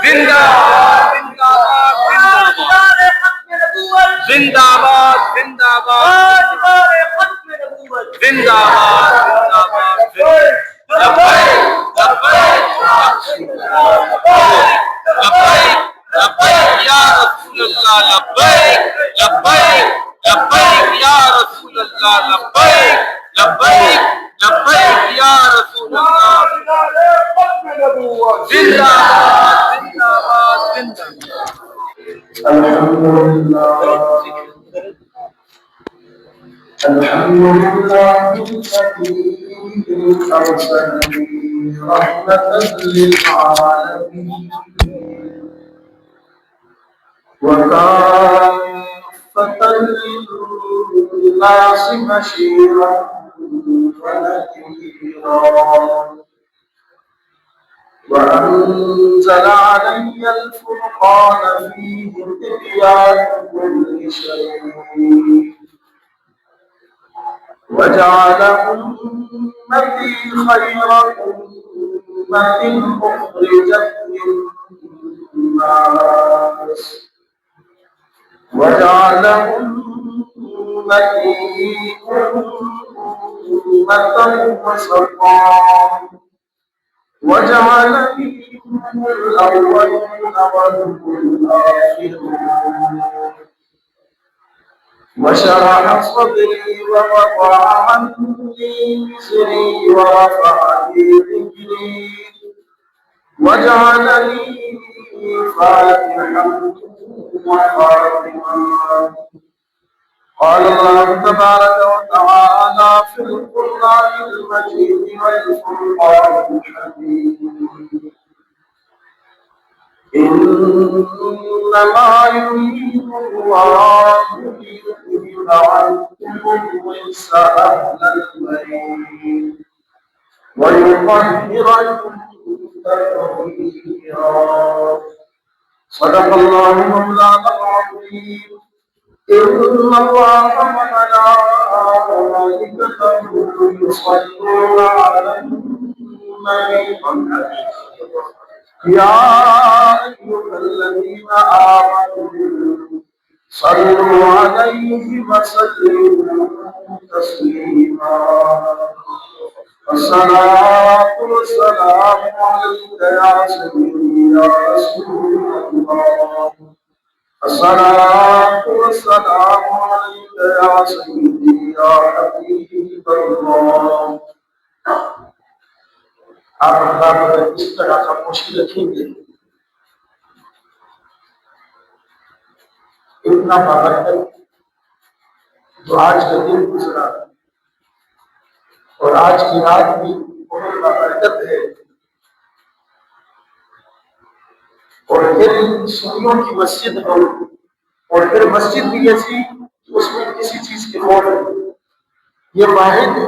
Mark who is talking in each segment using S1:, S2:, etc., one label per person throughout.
S1: زندہ زندہ باد زندہ باد زندہ باد لبیک یا رسول اللہ لبیک لبیک لبیک یا رسول اللہ لبیک لبیک لبیک یا رسول اللہ زندہ باد زندہ باد
S2: الحمد لله الذي أرسلني رحمة للعالمين وكافة للناس بشيرا ونذيرا وأنزل علي الفرقان فيه تبيان كل شيء وجعل أمتي خير أمة أخرجت للناس وجعل أمتي أمة وسطا وجعلني هم الأولين وهم الآخرون وشرح صدري ووضع عني وزري ورفع لي ذكري وجعلني فاتحا وخاتما قال الله تبارك وتعالى في القرآن المجيد والفرقان الحميد إنما يريد الله ليذهب عنكم الرجس أهل البيت ويطهركم تطهيرا صدق الله مولانا العظيم إن الله وملائكته يصلون على النبي يا أيها الذين آمنوا صلوا عليه وسلموا تسليما الصلاة والسلام عليك يا سيدي يا رسول الله الصلاة والسلام عليك يا سيدي يا حبيب الله آپ اللہ پر اس طرح خاموشی رکھیں گے اتنا بابرکت جو آج کا دن گزرا اور آج کی رات بھی بہت بابرکت ہے اور پھر سنیوں کی مسجد ہو اور پھر مسجد بھی ایسی اس میں کسی چیز کی موڑ ہے یہ واحد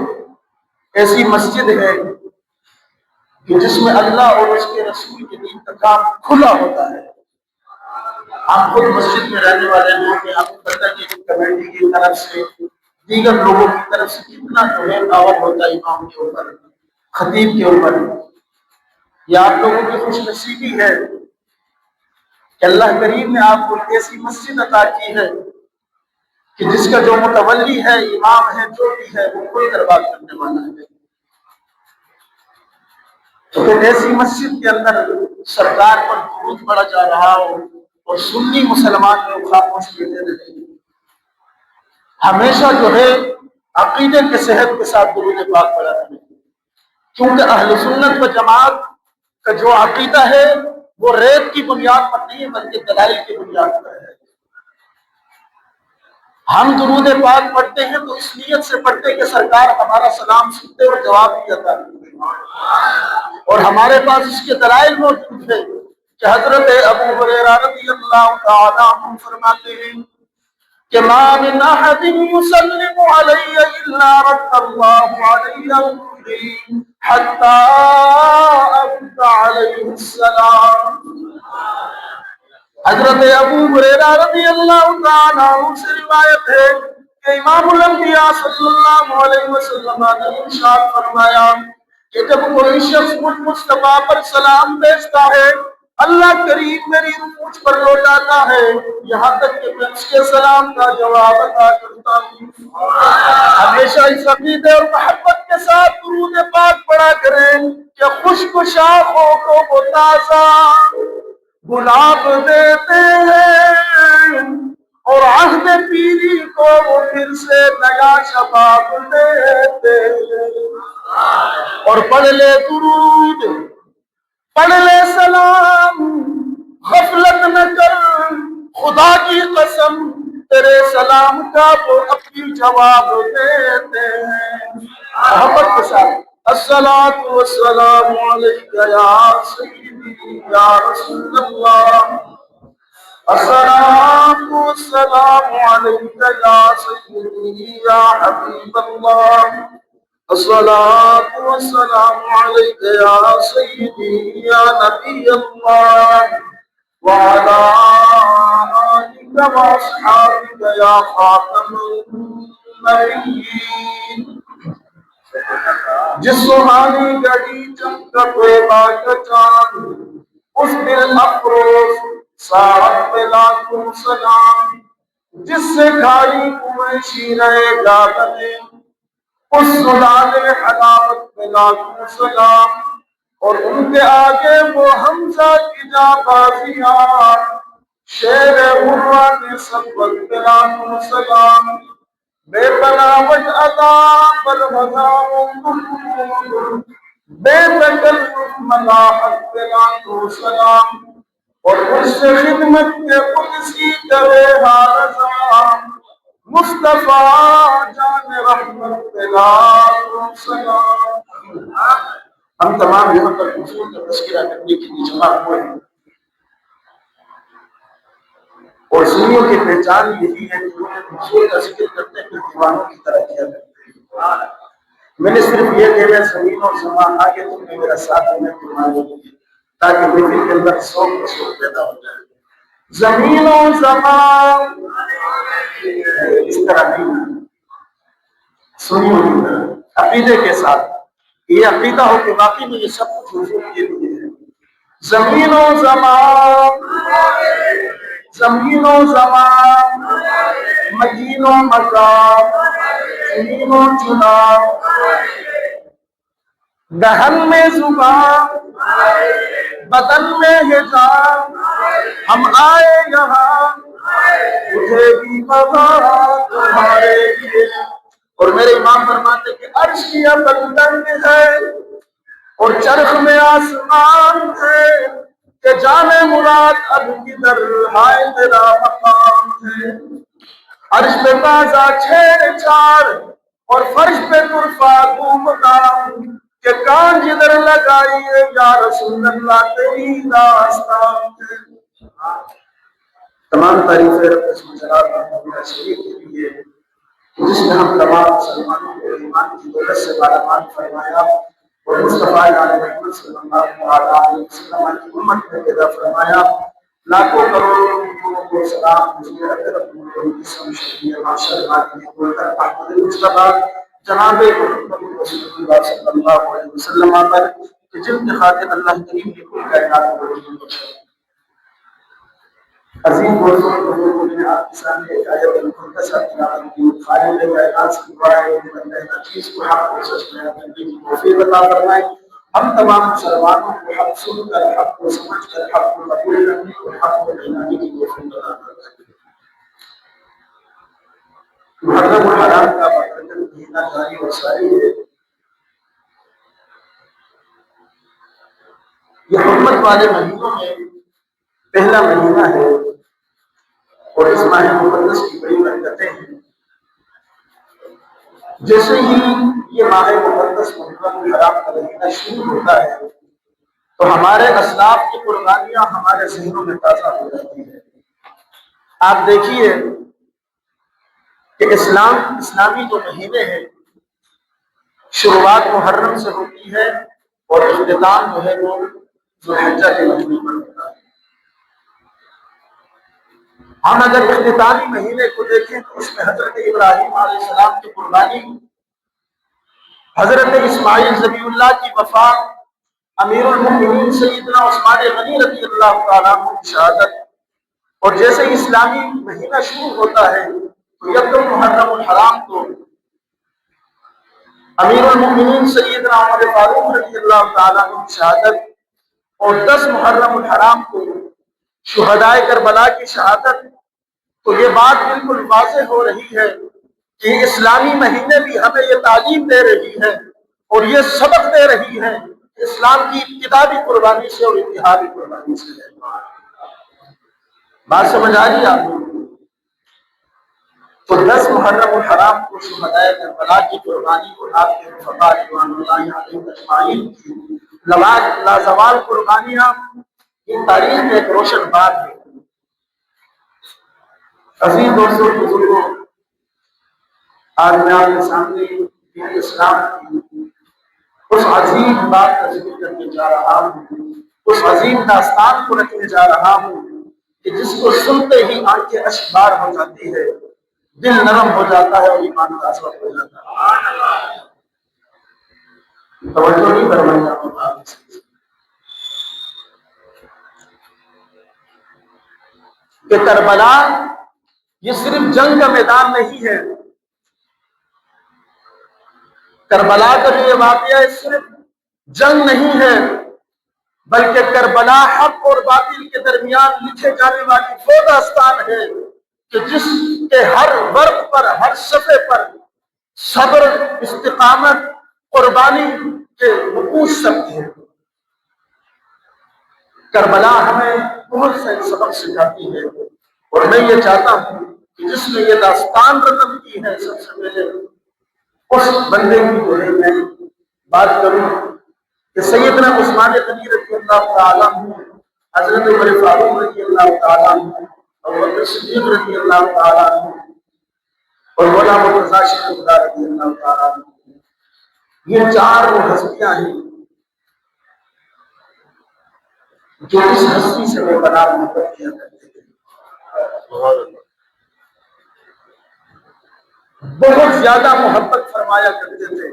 S2: ایسی مسجد ہے کہ جس میں اللہ اور اس کے رسول کے دین کا کام کھلا ہوتا ہے ہم خود مسجد میں رہنے والے لوگ ہیں ہم پتہ کہ کمیٹی کی طرف سے دیگر لوگوں کی طرف سے کتنا جو ہے دعوت ہوتا ہے امام کے اوپر خطیب کے اوپر یہ آپ لوگوں کی خوش نصیبی ہے کہ اللہ کریم نے آپ کو ایسی مسجد عطا کی ہے کہ جس کا جو متولی ہے امام ہے جو بھی ہے وہ کوئی دربار کرنے والا ہے تو پھر ایسی مسجد کے اندر سرکار پر درود پڑا جا رہا ہو اور سنی مسلمان لوگ خاموش بیٹھے رہے ہمیشہ جو ہے عقیدے کے صحت کے ساتھ درود پاک پڑھا کریں کیونکہ اہل سنت و جماعت کا جو عقیدہ ہے وہ ریت کی بنیاد پر نہیں بلکہ دلائل کی بنیاد پر ہے ہم درود پاک پڑھتے ہیں تو اس نیت سے پڑھتے کہ سرکار ہمارا سلام سنتے اور جواب بھی عطا کرتے اور ہمارے پاس اس کے دلائل موجود ہے کہ حضرت ابو ہریرہ رضی اللہ تعالیٰ عنہ فرماتے ہیں کہ ما من احد يسلم علی الا رد اللہ علی روحی حتی ارد علیہ السلام حضرت ابو ہریرہ رضی اللہ تعالیٰ عنہ سے روایت ہے کہ امام الانبیاء صلی اللہ علیہ وسلم نے ارشاد فرمایا کہ جب کوئی شخص مجھ مصطفیٰ پر سلام بھیجتا ہے اللہ کریم میری مجھ پر لوٹاتا ہے، یہاں تک کہ میں اس کے سلام کا جواب ادا کرتا ہوں۔ ہمیشہ اس عقیدے اور محبت کے ساتھ درود پاک پڑھا کریں کہ خشک شاخوں کو وہ تازہ گلاب دیتے ہیں اور عہد پیری کو وہ پھر سے نیا شباب دیتے ہیں۔ اور پڑھ لے درود، پڑھ لے سلام، غفلت نہ کر، خدا کی قسم تیرے سلام کا وہ اپنی جواب دیتے ہیں۔ محبت کے ساتھ الصلاۃ والسلام علیک یا سیدی یا رسول اللہ، السلام والسلام علیک یا سیدی یا حبیب اللہ، الصلاة والسلام عليك يا سيدي يا نبي الله وعلى آلك وأصحابك يا خاتم النبيين۔ جس سہانی گھڑی چمکا طیبہ کا چاند، اس دل افروز ساعت پہ لاکھوں سلام، جس سے کھائی کنویں شیرہ گابنے، اس سلال حلاوت میں لاکھوں سلام، اور ان کے آگے وہ حمزہ کی جانبازیاں، شیر مرہ کے سبق میں لاکھوں سلام، بے بناوٹ ادا پر وضاؤں، بے تکلف ملاحت پہ لاکھوں سلام، اور اس سے خدمت کے قدسی کرے ہارزاں مصطفیٰ جان رحمت پہ لاکھوں سلام۔ ہم تمام یہاں پر حضور کا تذکرہ کرنے کے لیے جمع ہوئے ہیں، اور سنیوں کی پہچان یہی ہے کہ حضور کا ذکر کرتے ہوئے دیوانوں کی طرح کیا کرتے ہیں۔ میں نے صرف یہ کہنا زمین اور زمان آگے تم نے میرا ساتھ دینا تمہارے لیے، تاکہ محفل کے اندر شوق پیدا ہو جائے۔ زمین و زمان اس طرح نہیں، سنیوں عقیدے کے ساتھ، یہ عقیدہ ہو کہ واقعی میں یہ سب کچھ حضور کے لیے ہے۔ زمین و زمان، زمین و زمان، مکین و مکان، زمین و چنان، دہن میں زبان، بدن میں حجاب، ہم آئے یہاں مجھے بھی پتا تمہارے لیے۔ اور میرے امام فرماتے کہ عرش کی بلند ہے اور چرخ میں آسمان ہے، کہ جانے مراد اب کدھر ہائے تیرا مقام ہے۔ عرش پہ تازہ چھیڑ چھاڑ اور فرش پہ طرفہ گھومدام، کہ کان جدھر لگائیے یا رسول اللہ تیری داستان ہے۔ تمام تعریفیں رب جلال محمد شریف کے لیے، جس نے ہم تمام مسلمانوں کو ایمان کی دولت سے مالامال فرمایا اور مصطفیٰ علیہ محمد صلی اللہ علیہ وسلم کی امت میں پیدا فرمایا۔ لاکھوں کروڑوں لوگوں کو سلام حضور اکرم الاسلام شریف معاشر اللہ کی بول کر احمد مصطفیٰ جناب محمد رسول اللہ صلی اللہ علیہ وسلم پر کہ جن کی خاطر اللہ کریم کی کل کائنات کو عظیم دوستوں کو میں آپ کے سامنے ایک آیت مقدسہ تلاوت کی۔ خالق کائنات سے دعا ہے کہ اللہ چیز کو حق و سچ میں کرنے کی توفیق عطا فرمائے۔ ہم تمام مسلمانوں کو حق سن کر، حق کو سمجھ کر، حق کو قبول کرنے اور حق کو اپنانے کی توفیق عطا فرمائے۔ محرم الحرام کا برکت مہینہ جاری اور ساری ہے۔ یہ حرمت والے مہینوں میں پہلا مہینہ ہے اور اس ماہ مقدس کی بڑی برکتیں ہیں۔ جیسے ہی یہ ماہ مقدس محرم الحرام کا مہینہ شروع ہوتا ہے تو ہمارے اسلاف کی قربانیاں ہمارے ذہنوں میں تازہ ہو جاتی ہیں۔ آپ دیکھیے کہ اسلامی جو مہینے ہیں شروعات محرم سے ہوتی ہے اور اختتام جو ہے وہ ذوالحجہ کے مہینے پر ہوتا ہے۔ ہم اگر اختتامی مہینے کو دیکھیں تو اس میں حضرت ابراہیم علیہ السلام کی قربانی حضرت اسماعیل ذبیح اللہ کی وفات، امیر المؤمنین سیدنا عثمان غنی رضی اللہ تعالیٰ عنہ کی شہادت، اور جیسے اسلامی مہینہ شروع ہوتا ہے تو یکم محرم الحرام کو امیر المؤمنین سیدنا عمر فاروق رضی اللہ تعالیٰ عنہ کی شہادت، اور 10 محرم الحرام کو شہدائے کربلا کی شہادت، تو یہ بات بالکل واضح ہو رہی ہے کہ اسلامی مہینے بھی ہمیں یہ تعلیم دے رہی ہے اور یہ سبق دے رہی ہے کہ اسلام کی ابتدا بھی قربانی سے اور انتہا بھی قربانی سے ہے۔ بات سمجھ آ رہی ہے آپ کو؟ تو 10 محرم الحرام کو شہدائے کربلا کی قربانی اور آپ کے رفقاء رضوان اللہ علیہم اجمعین کی لازوال قربانیاں ان تاریخ میں ایک روشن بات ہے۔ عزیز دوستوں، بزرگوں، آج میں آپ کے سامنے دین اسلام کی اس عظیم بات کا ذکر کرنے جا رہا ہوں، اس عظیم داستان کو رکھنے جا رہا ہوں کہ جس کو سنتے ہی آنکھیں اشکبار ہو جاتی ہے، دل نرم ہو جاتا ہے اور ایمان تازہ ہو جاتا ہے۔ توجہ نہیں فرمائی آپ نے کہ کربلا یہ صرف جنگ کا میدان نہیں ہے، کربلا کا جو یہ واقعہ ہے صرف جنگ نہیں ہے، بلکہ کربلا حق اور باطل کے درمیان لکھے جانے والی وہ داستان ہے کہ جس کے ہر ورق پر، ہر صفحے پر صبر، استقامت، قربانی کے نقوش سبق ہیں۔ کربلا ہمیں بہت سے سبق سکھاتی ہے، اور میں یہ چاہتا ہوں کہ جس نے یہ داستان رقم کی ہے سب سے پہلے اس بندے کی جو ہے میں بات کروں کہ سیدنا عثمان غنی رضی اللہ تعالیٰ عنہ، حضرت عمر فاروق رضی اللہ تعالیٰ عنہ، اور ابوبکر صدیق رضی اللہ تعالیٰ عنہ، اور مولانا مرتضیٰ شیخ خدا رضی اللہ تعالیٰ عنہ، یہ 4 وہ ہستیاں ہیں جو اس ہستی سے بے پناہ محبت کیا کرتے تھے، بہت زیادہ محبت فرمایا کرتے تھے۔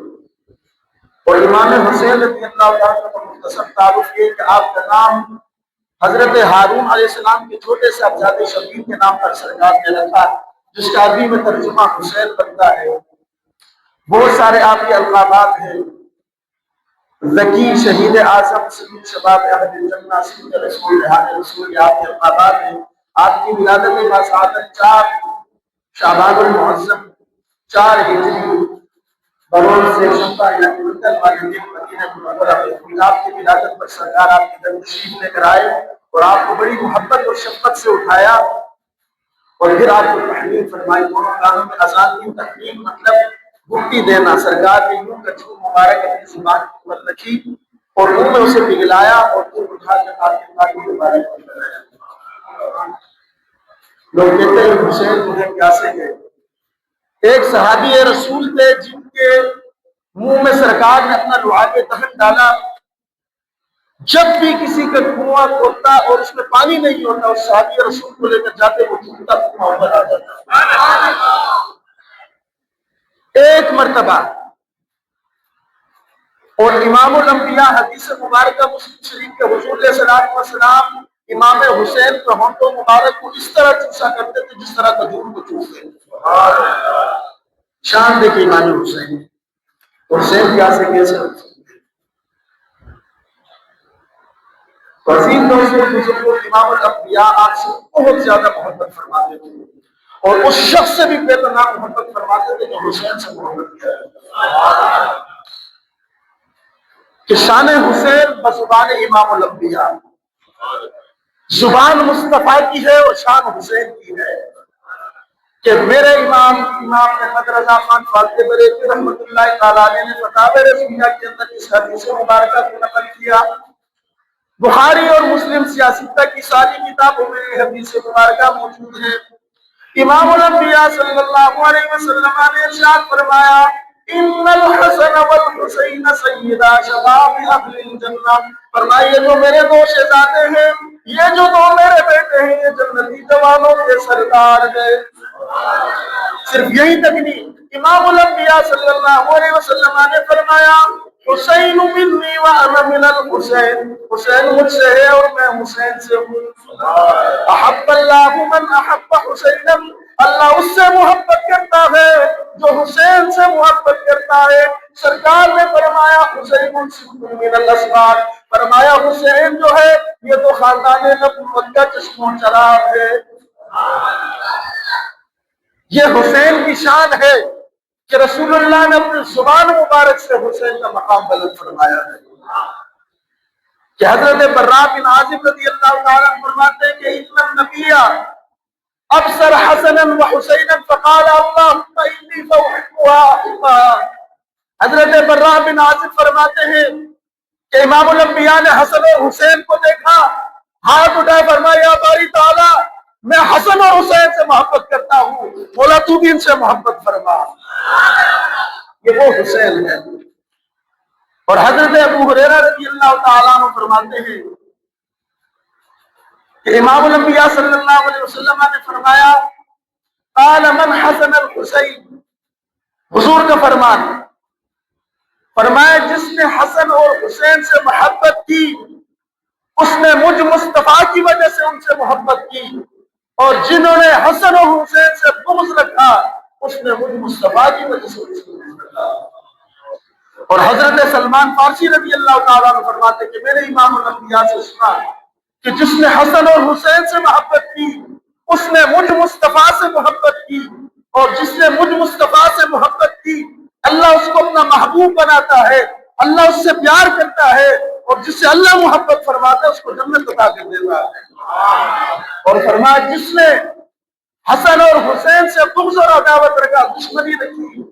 S2: اور امام حسین رضی اللہ تعالیٰ کا مختصر تعارف یہ کہ آپ کا نام حضرت ہارون علیہ السلام کے چھوٹے صاحبزادے شبیر کے نام پر سرکار نے رکھا، جس کا عربی میں ترجمہ حسین بنتا ہے۔ بہت سارے آپ کے القابات ہیں، ذکی، شہید اعظم، سید شباب اہل الجنہ، سید رسول ریحان رسول، یہ آپ کے القابات ہیں۔ آپ کی ولادت باسعادت 4 شعبان المعظم 4 ہجری بروز سے شمتا یعنی منتل والے دن مدینہ منورہ میں آپ کی ولادت پر سرکار آپ کی در تشریف لے کر آئے اور آپ کو بڑی محبت اور شفقت سے اٹھایا اور پھر آپ کو تحلیل فرمائی۔ دونوں کانوں میں اذان کی تحلیل مطلب گھٹی دینا، سرکار نے یوں کچھ مبارک اپنی زبان پر رکھی اور منہ میں اسے پگھلایا اور پھر اٹھا کر آپ کے پاس مبارک پگھلایا۔ لوگ کہتے ہیں حسین تمہیں پیاسے ہیں۔ ایک صحابی رسول تھے جن کے منہ میں سرکار نے اپنا لعاب دہن ڈالا، جب بھی کسی کا کنواں کھودتا اور اس میں پانی نہیں ہوتا اس صحابی رسول کو لے کر جاتے وہ ٹوٹتا کنواں اوپر آ جاتا۔ ایک مرتبہ اور امام الانبیاء حدیث مبارکہ مسلم شریف کے حضور علیہ الصلوۃ والسلام امام حسین کے ہونٹوں مبارک کو اس طرح چوسا کرتے تھے جس طرح کھجور کو چوستے ہیں۔ شان دیکھیں امام حسین، حسین پیاسے کیسے ہو سکتے ہیں؟ عظیم دوستوں، بزرگوں، امام الانبیاء آپ سے بہت زیادہ محبت فرماتے تھے اور اس شخص سے بھی بے پناہ محبت فرماتے تھے جو حسین سے محبت کیا کہ شان حسین بزبان امام الانبیاء، زبان مصطفیٰ کی ہے اور شان حسین کی ہے کہ میرے امام احمد رضا خان فاضل بریلوی رحمۃ اللہ تعالیٰ علیہ نے فتاوی رضویہ کے اندر اس حدیث مبارکہ کو نقل کیا۔ بخاری اور مسلم سیاستہ کی ساری کتابوں میں یہ حدیث مبارکہ موجود ہے۔ امام الانبیاء صلی اللہ علیہ وسلم نے ارشاد فرمایا ان الحسن والحسین سیدا شباب اہل الجنہ، فرمائیے جو میرے 2 شہزادے ہیں یہ جو دو میرے بیٹے ہیں یہ جنتی جوانوں کے سردار ہیں۔ صرف یہی تک نہیں، امام الانبیاء صلی اللہ علیہ وسلم نے فرمایا حسین منی وانا من الحسین، حسین مجھ سے ہے اور میں حسین سے ہوں۔ احب اللہ من احب حسینا، اللہ اس سے محبت کرتا ہے جو حسین سے محبت کرتا ہے۔ سرکار نے فرمایا حسین صفت من الاسباط، فرمایا حسین جو ہے یہ تو خاندان نبوت کا چشم و چراغ ہے۔ یہ حسین کی شان ہے کہ رسول اللہ نے اپنی زبان مبارک سے حسین کا مقام بلند فرمایا ہے کہ حضرت براء بن عازب رضی اللہ تعالیٰ فرماتے ہیں کہ ان النبی ابصر حسنا وحسینا فقال اللهم انی فاحبها۔ حضرت براء بن عازب فرماتے ہیں کہ امام الانبیاء نے حسن اور حسین کو دیکھا، ہاتھ اٹھائے فرمایا یا باری تعالیٰ میں حسن اور حسین سے محبت کرتا ہوں، مولا تو بھی ان سے محبت فرما۔ یہ وہ حسین ہے۔ اور حضرت ابو ہریرہ رضی اللہ تعالیٰ عنہ فرماتے ہیں کہ امام الانبیاء صلی اللہ علیہ وسلم نے فرمایا قال من حسن الحسین، حضور کا فرمان، فرمایا جس نے حسن اور حسین سے محبت کی اس نے مجھ مصطفیٰ کی وجہ سے ان سے محبت کی، اور جنہوں نے حسن اور حسین سے بغض رکھا اس نے مجھ مصطفیٰ کی وجہ سے ان سے بغض رکھا۔ اور حضرت سلمان فارسی رضی اللہ تعالیٰ عنہ فرماتے کہ میں نے امام الانبیاء سے سنا کہ جس نے حسن اور حسین سے محبت کی اس نے مجھ مصطفیٰ سے محبت کی، اور جس نے مجھ مصطفیٰ سے محبت کی اللہ اس کو اپنا محبوب بناتا ہے، اللہ اس سے پیار کرتا ہے، اور جس سے اللہ محبت فرماتا ہے اس کو جنت عطا کر دیتا ہے۔ اور فرمایا جس نے حسن اور حسین سے بغض اور عداوت رکھا، دشمنی رکھی،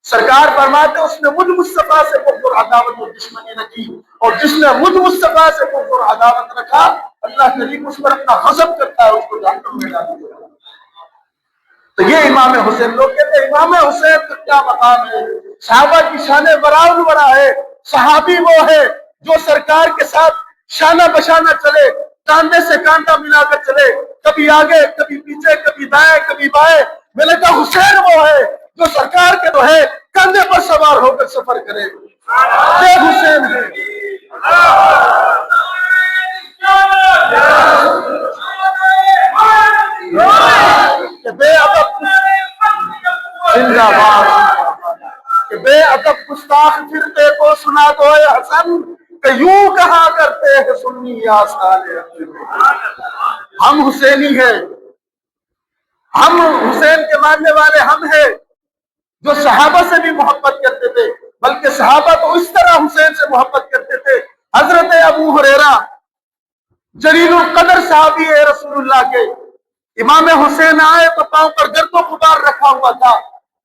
S2: سرکار فرماتے اس نے مجھ مصطفیٰ سے بغض اور عداوت اور دشمنی رکھی، اور جس نے مجھ مصطفیٰ سے بغض اور عداوت رکھا اللہ کریم اس پر اپنا غضب کرتا ہے، اس کو جہنم میں ڈال دیتا ہے۔ تو یہ امام حسین، لوگ کہتے ہیں امام حسین کا کیا مقام ہے، صحابہ کی شان براؤن بڑا ہے، صحابی وہ ہے جو سرکار کے ساتھ شانہ بشانہ چلے، کاندھے سے کاندھا ملا کر چلے، کبھی آگے کبھی پیچھے کبھی دائیں کبھی بائیں۔ میں نے کہا حسین وہ ہے جو سرکار کے جو ہے کاندھے پر سوار ہو کر سفر کرے، یہ حسین ہے۔ کہ بے ادب زندہ باد، کہ بے ادب گستاخ فرقے کو سنا دو اے حسن کہ یوں کہا کرتے ہیں سنی یا صالح۔ ہم حسینی ہیں، ہم حسین کے ماننے والے ہم ہیں جو صحابہ سے بھی محبت کرتے تھے، بلکہ صحابہ تو اس طرح حسین سے محبت کرتے تھے۔ حضرت ابو ہریرہ جلیل القدر صحابی ہے رسول اللہ کے، امام حسین آئے تو پاؤں پر گرد و غبار رکھا ہوا تھا،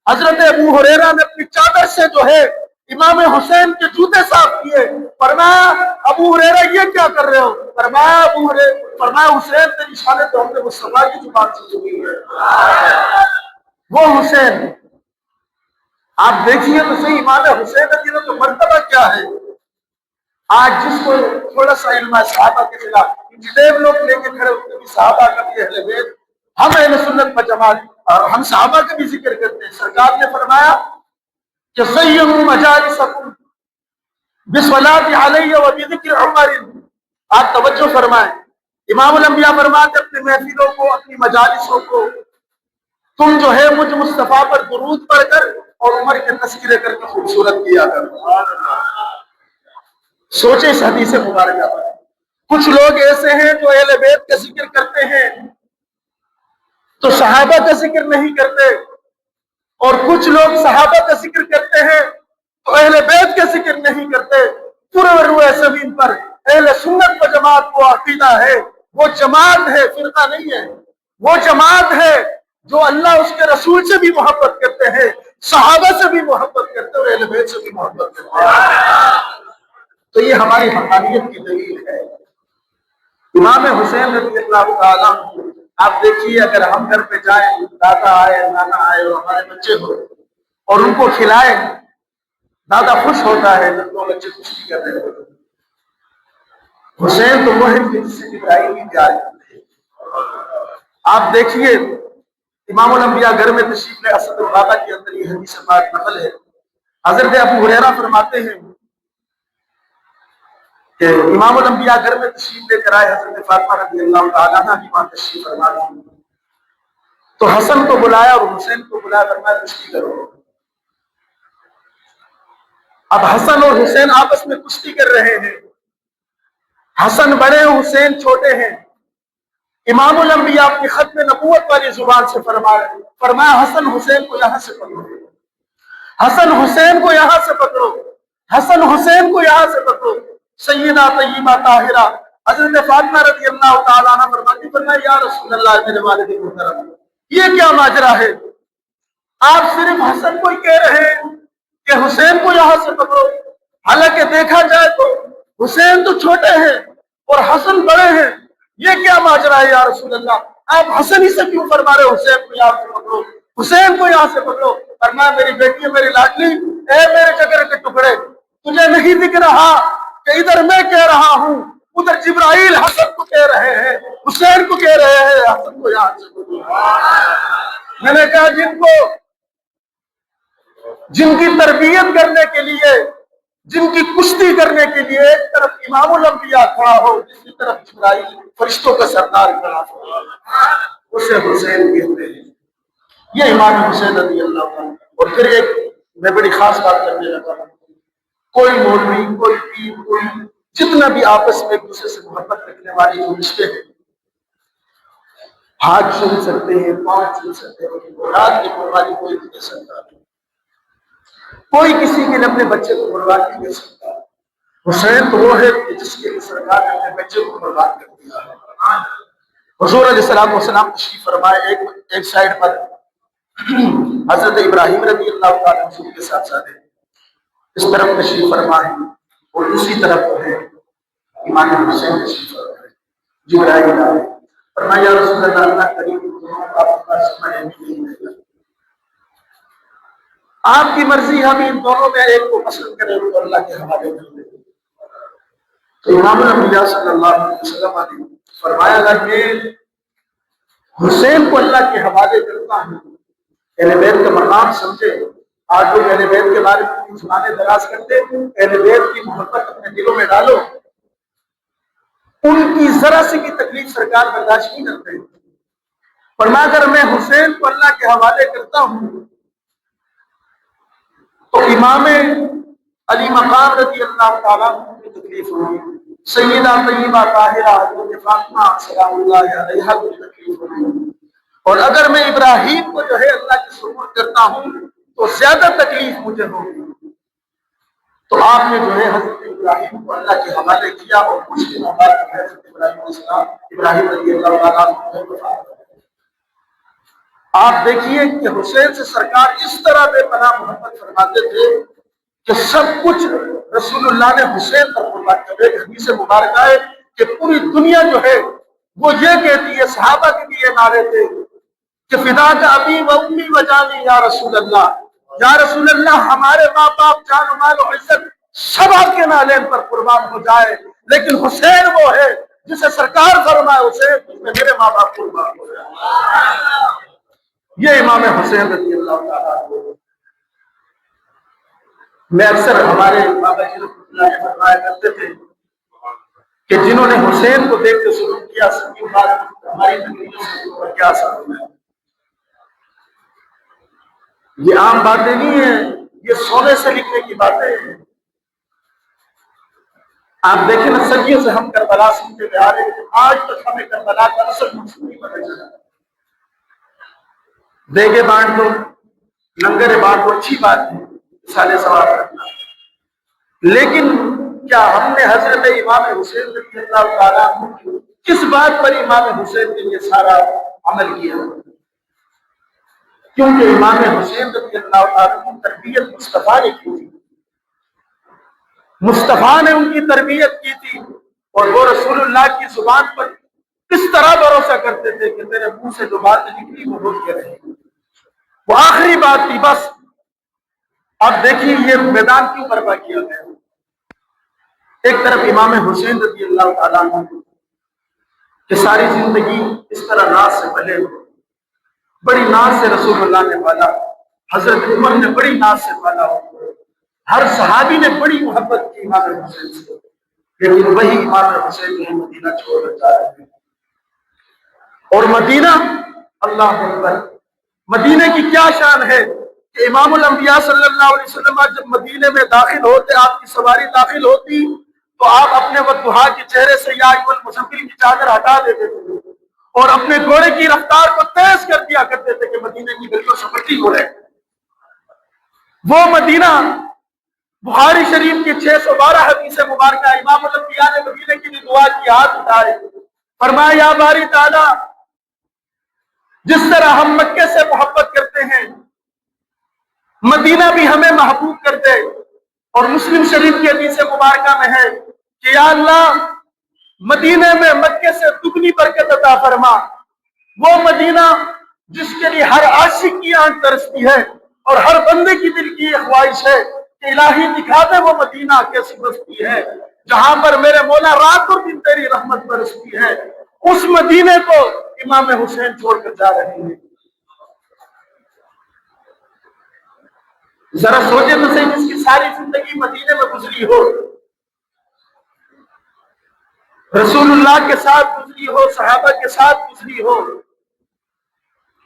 S2: حضرت ابو ہریرہ نے اپنی چادر سے جو ہے امام حسین کے جوتے صاف کیے، فرمایا ابو ہریرہ یہ کیا کر رہے ہو؟ فرمایا حسین تیری شان تو ہم نے مصطفیٰ کی زبان سے سنی ہے۔ وہ حسین آپ دیکھیے تو صحیح، امام حسین رضی اللہ کا مرتبہ کیا ہے۔ آج جس کو تھوڑا سا علم ہے صحابہ کے خلاف انجلیب لوگ لے کے کھڑے ہوتے ہیں، صحابہ کا بھی اہل بیت، ہم اہل سنت و جماعت اور ہم صحابہ کا بھی ذکر کرتے ہیں۔ سرکار نے فرمایا کہ زینوا مجالسکم بالصلاۃ علی وبذکر عمر۔ آپ توجہ فرمائیں، امام الانبیاء فرماتے اپنی محفلوں کو، اپنی مجالسوں کو تم جو ہے مجھ مصطفیٰ پر درود پڑھ کر اور عمر کے تذکرے کر کے خوبصورت کیا کرو۔ سوچے اس حدیث مبارکہ پر، کچھ لوگ ایسے ہیں جو اہل بیت کا ذکر کرتے ہیں تو صحابہ کا ذکر نہیں کرتے، اور کچھ لوگ صحابہ کا ذکر کرتے ہیں تو اہل بیت کا ذکر نہیں کرتے۔ پورے روئے زمین پر اہل سنت و جماعت وہ عقیدہ ہے، وہ جماعت ہے، فرقہ نہیں ہے، وہ جماعت ہے جو اللہ اس کے رسول سے بھی محبت کرتے ہیں، صحابہ سے بھی محبت کرتے ہیں اور اہل بیت سے بھی محبت کرتے ہیں۔ تو یہ ہماری حقانیت کی دلیل ہے۔ امام حسین رضی اللہ تعالیٰ، آپ دیکھیے اگر ہم گھر پہ جائیں، دادا آئے نانا آئے اور ہمارے بچے ہو اور ان کو کھلائیں، دادا خوش ہوتا ہے جب دو بچے خوشی کرتے ہیں۔ حسین تو وہ ہے جس سے ابراہیم بھی پیار کرتے ہیں۔ آپ دیکھیے امام الانبیاء گھر میں تشریف لے، اسد الغابہ کے اندر یہ حدیث پاک نقل ہے، حضرت ابو ہریرہ فرماتے ہیں کہ امام الانبیاء گھر میں تشریف لے کر آئے، حضرت فاطمہ رضی اللہ تعالیٰ عنہ کی وہاں تشریف فرما دی، تو حسن کو بلایا اور حسین کو بلایا، فرمایا کشتی کرو۔ اب حسن اور حسین آپس میں کشتی کر رہے ہیں، حسن بڑے حسین چھوٹے ہیں۔ امام الانبیاء اپنی ختم نبوت والی زبان سے فرمایا حسن حسین کو یہاں سے پکڑو، حسن حسین کو یہاں سے پکڑو، حسن حسین کو یہاں سے پکڑو۔ سیدہ طیبہ طاہرہ حضرت فاطمہ رضی اللہ تعالیٰ عنہ فرماتی، فرمایا یا رسول اللہ میرے والد محترم، یہ کیا ماجرا ہے؟ آپ صرف حسن کو ہی کہہ رہے ہیں کہ حسین کو یہاں سے پکڑو، حالانکہ دیکھا جائے تو حسین تو چھوٹے ہیں اور حسن بڑے ہیں، یہ کیا ماجرا ہے یا رسول اللہ؟ آپ حسن ہی سے کیوں فرما رہے حسین کو یہاں سے پکڑو، حسین کو یہاں سے پکڑو؟ فرمایا میری بیٹی میری لاڈلی، اے میرے جگر کے ٹکڑے، تجھے نہیں دکھ رہا کہ ادھر میں کہہ رہا ہوں، ادھر جبرائیل حسن کو کہہ رہے ہیں، حسین کو کہہ رہے ہیں حسن کو یہاں سے پکڑو۔ میں نے کہا جن کی تربیت کرنے کے لیے، جن کی کشتی کرنے کے لیے ایک طرف امام الانبیاء کھڑا ہو، دوسری طرف جبرائیل فرشتوں کا سردار کھڑا ہو، اسے حسین کہتے ہیں۔ یہ امام حسین رضی اللہ عنہ۔ اور پھر ایک میں بڑی خاص بات کرنے لگا، کوئی مولوی، کوئی پیر، کوئی جتنا بھی آپس میں ایک دوسرے سے محبت رکھنے والے جو رشتے ہیں، ہاتھ چھو سکتے ہیں، پاؤں چھو سکتے ہیں، اولاد کی قربانی کوئی نہیں دے سکتا، کوئی کسی کے لیے اپنے بچے کو قربان نہیں دے سکتا۔ حسین تو وہ ہے کہ جس کے لیے سرکار نے اپنے بچے کو قربان کر دیا ہے۔ حضور علیہ السلام والسلام تشریف فرمائے، ایک سائڈ پر حضرت ابراہیم رضی اللہ تعالیٰ عنہ کے ساتھ ساتھ اس طرف تشریف فرمائے، اور دوسری طرف جو ہے امام حسین تشریف فرمائے۔ جبرائیل آئے، فرمایا یا رسول اللہ، اللہ کریم دونوں آپ کا سمجھ نہیں دے گا، آپ کی مرضی، ہم ان دونوں میں ایک کو پسند کریں تو اللہ کے حوالے کر دیں۔ تو امام الانبیاء صلی اللہ علیہ وسلم نے فرمایا اگر میں حسین کو اللہ کے حوالے کرتا ہوں، اہل بیت کا مقام سمجھے، آج لوگ اہل بیت کے بارے میں زبانیں دراز کرتے، اہل بیت کی محبت اپنے دلوں میں ڈالو، ان کی ذرا سی بھی تکلیف سرکار برداشت نہیں کرتے۔ فرمایا اگر میں حسین کو اللہ کے حوالے کرتا ہوں تو امام علی مقام رضی اللہ تعالیٰ عنہ کی تکلیف ہوگی، سیدہ طیبہ طاہرہ حضرت فاطمہ سلام اللہ علیہا کی تکلیف ہوگی، اور اگر میں ابراہیم کو جو ہے اللہ کے سپرد کرتا ہوں تو زیادہ تکلیف مجھے ہوگی۔ تو آپ نے جو ہے حضرت ابراہیم کو اللہ کے حوالے کیا، اور کچھ دنوں بعد حضرت ابراہیم علیہ السلام ابراہیم رضی اللہ تعالیٰ عنہ کو وفات ہو گئی۔ آپ دیکھیے کہ حسین سے سرکار اس طرح بے پناہ محبت فرماتے تھے کہ سب کچھ رسول اللہ نے حسین پر قربان کر دیا۔ حدیث مبارکہ ہے کہ پوری دنیا جو ہے وہ یہ کہتی ہے، صحابہ کے بھی یہ نعرے تھے کہ فدا کا ابی و امی و جانی یا رسول اللہ، یا رسول اللہ ہمارے ماں باپ جان و مال و عزت سب آپ کے نالین پر قربان ہو جائے، لیکن حسین وہ ہے جسے سرکار فرمائے حسین جس میں میرے ماں باپ قربان ہو جائے۔ یہ امام حسین رضی اللہ تعالیٰ عنہ۔ میں اکثر ہمارے بابا جی رحمۃ اللہ علیہ فرمایا کرتے تھے کہ جنہوں نے حسین کو دیکھ کے سلوک کیا، سچی بات ہماری تکلیفوں سے اوپر کیا اثر ہونا ہے۔ یہ عام باتیں نہیں ہیں، یہ سونے سے لکھنے کی باتیں ہیں۔ آپ دیکھیں نا، صدیوں سے ہم کربلا سنتے ہوئے آ رہے ہیں، آج تک ہمیں کربلا کا اصل مقصود نہیں پتہ چلا۔ دیگے بانٹ دو، لنگر بانٹ دو، اچھی بات ہے، سالے ثواب کرنا، لیکن کیا ہم نے حضرت امام حسین رضی اللہ تعالیٰ عنہ کس بات پر امام حسین کے لیے سارا عمل کیا؟ کیونکہ امام حسین رضی اللہ تعالیٰ عنہ کی تربیت مصطفیٰ نے کی تھی، مصطفیٰ نے ان کی تربیت کی تھی، اور وہ رسول اللہ کی زبان پر اس طرح بھروسہ کرتے تھے کہ تیرے منہ سے جو بات نکلی وہ بول کے رہے، وہ آخری بات تھی بس۔ اب دیکھیے یہ میدان کیوں برپا کیا گیا؟ ایک طرف امام حسین رضی اللہ تعالیٰ عنہ کہ ساری زندگی اس طرح ناز سے پلے ہوئے، بڑی ناز سے رسول اللہ نے پالا، حضرت عمر نے بڑی ناز سے پالا، ہر صحابی نے بڑی محبت کی امام حسین سے، لیکن وہی امام حسین جو ہے مدینہ چھوڑ کر جا رہے ہیں۔ اور مدینہ، اللہ اکبر، مدینے کی کیا شان ہے کہ امام الانبیاء صلی اللہ علیہ وسلم جب مدینے میں داخل ہوتے، آپ کی سواری داخل ہوتی تو آپ اپنے وضحا کے چہرے سے یا ایھا المزمل کی چادر ہٹا دیتے تھے اور اپنے گھوڑے کی رفتار کو تیز کر دیا کرتے تھے کہ مدینے کی گلیوں سے پٹی ہو رہے۔ وہ مدینہ، بخاری شریف کی 612 حدیث مبارکہ، امام الانبیاء نے مدینے کی دعا کی، ہاتھ اٹھائے، فرمایا یا باری تعالیٰ، جس طرح ہم مکے سے محبت کرتے ہیں مدینہ بھی ہمیں محبوب کر دے۔ اور مسلم شریف کی حدیث مبارکہ میں ہے کہ یا اللہ، مدینے میں مکے سے دگنی برکت عطا فرما۔ وہ مدینہ جس کے لیے ہر عاشق کی آنکھ ترستی ہے اور ہر بندے کی دل کی یہ خواہش ہے کہ الہی دکھا دے وہ مدینہ کیسی بستی ہے جہاں پر میرے مولا رات اور دن تیری رحمت برستی ہے۔ اس مدینے کو امام حسین چھوڑ کر جا رہے ہیں۔ ذرا سوچے تو صحیح، جس کی ساری زندگی مدینے میں گزری ہو، رسول اللہ کے ساتھ گزری ہو، صحابہ کے ساتھ گزری ہو۔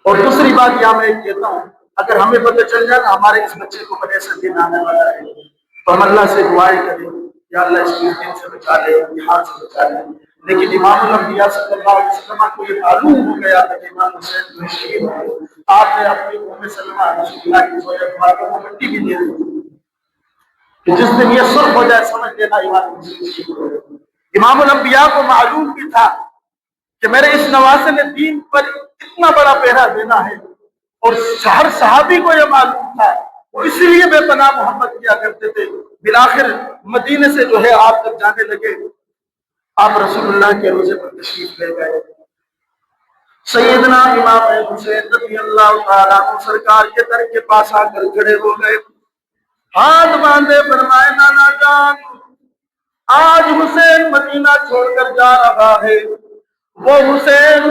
S2: اور دوسری بات یہاں میں کہتا ہوں، اگر ہمیں پتہ چل جائے نا ہمارے اس بچے کو بڑے سے دن آنے والا ہے تو ہم اللہ سے دعائیں کریں یا اللہ اس کو دن سے بچا لے، امتحان سے بچا لے۔ لیکن امام الانبیاء صلی اللہ علیہ وسلم کو یہ معلوم ہو گیا تھا کہ امام حسین جو شہید ہوئے، آپ نے اپنی ام سلمہ رسول اللہ کی زوجہ کو مٹی بھی دے دی کہ جس دن یہ سرخ ہو جائے سمجھ لینا امام حسین شہید ہوئے۔ امام الانبیاء کو معلوم بھی تھا کہ میرے اس نواسے نے دین پر اتنا بڑا پہرا دینا ہے، اور ہر صحابی کو یہ معلوم تھا، وہ اسی لیے بے پناہ محبت کیا کرتے تھے۔ بالآخر مدینے سے جو ہے آپ جب جانے لگے، آپ رسول اللہ کے روزے پر تشریف لے گئے۔ سیدنا امام حسین رضی اللہ تعالیٰ عنہ سرکار کے در کے پاس آ کر کھڑے ہو گئے، ہاتھ باندھے فرمائے نانا جان، آج حسین مدینہ چھوڑ کر جا رہا ہے۔ وہ حسین،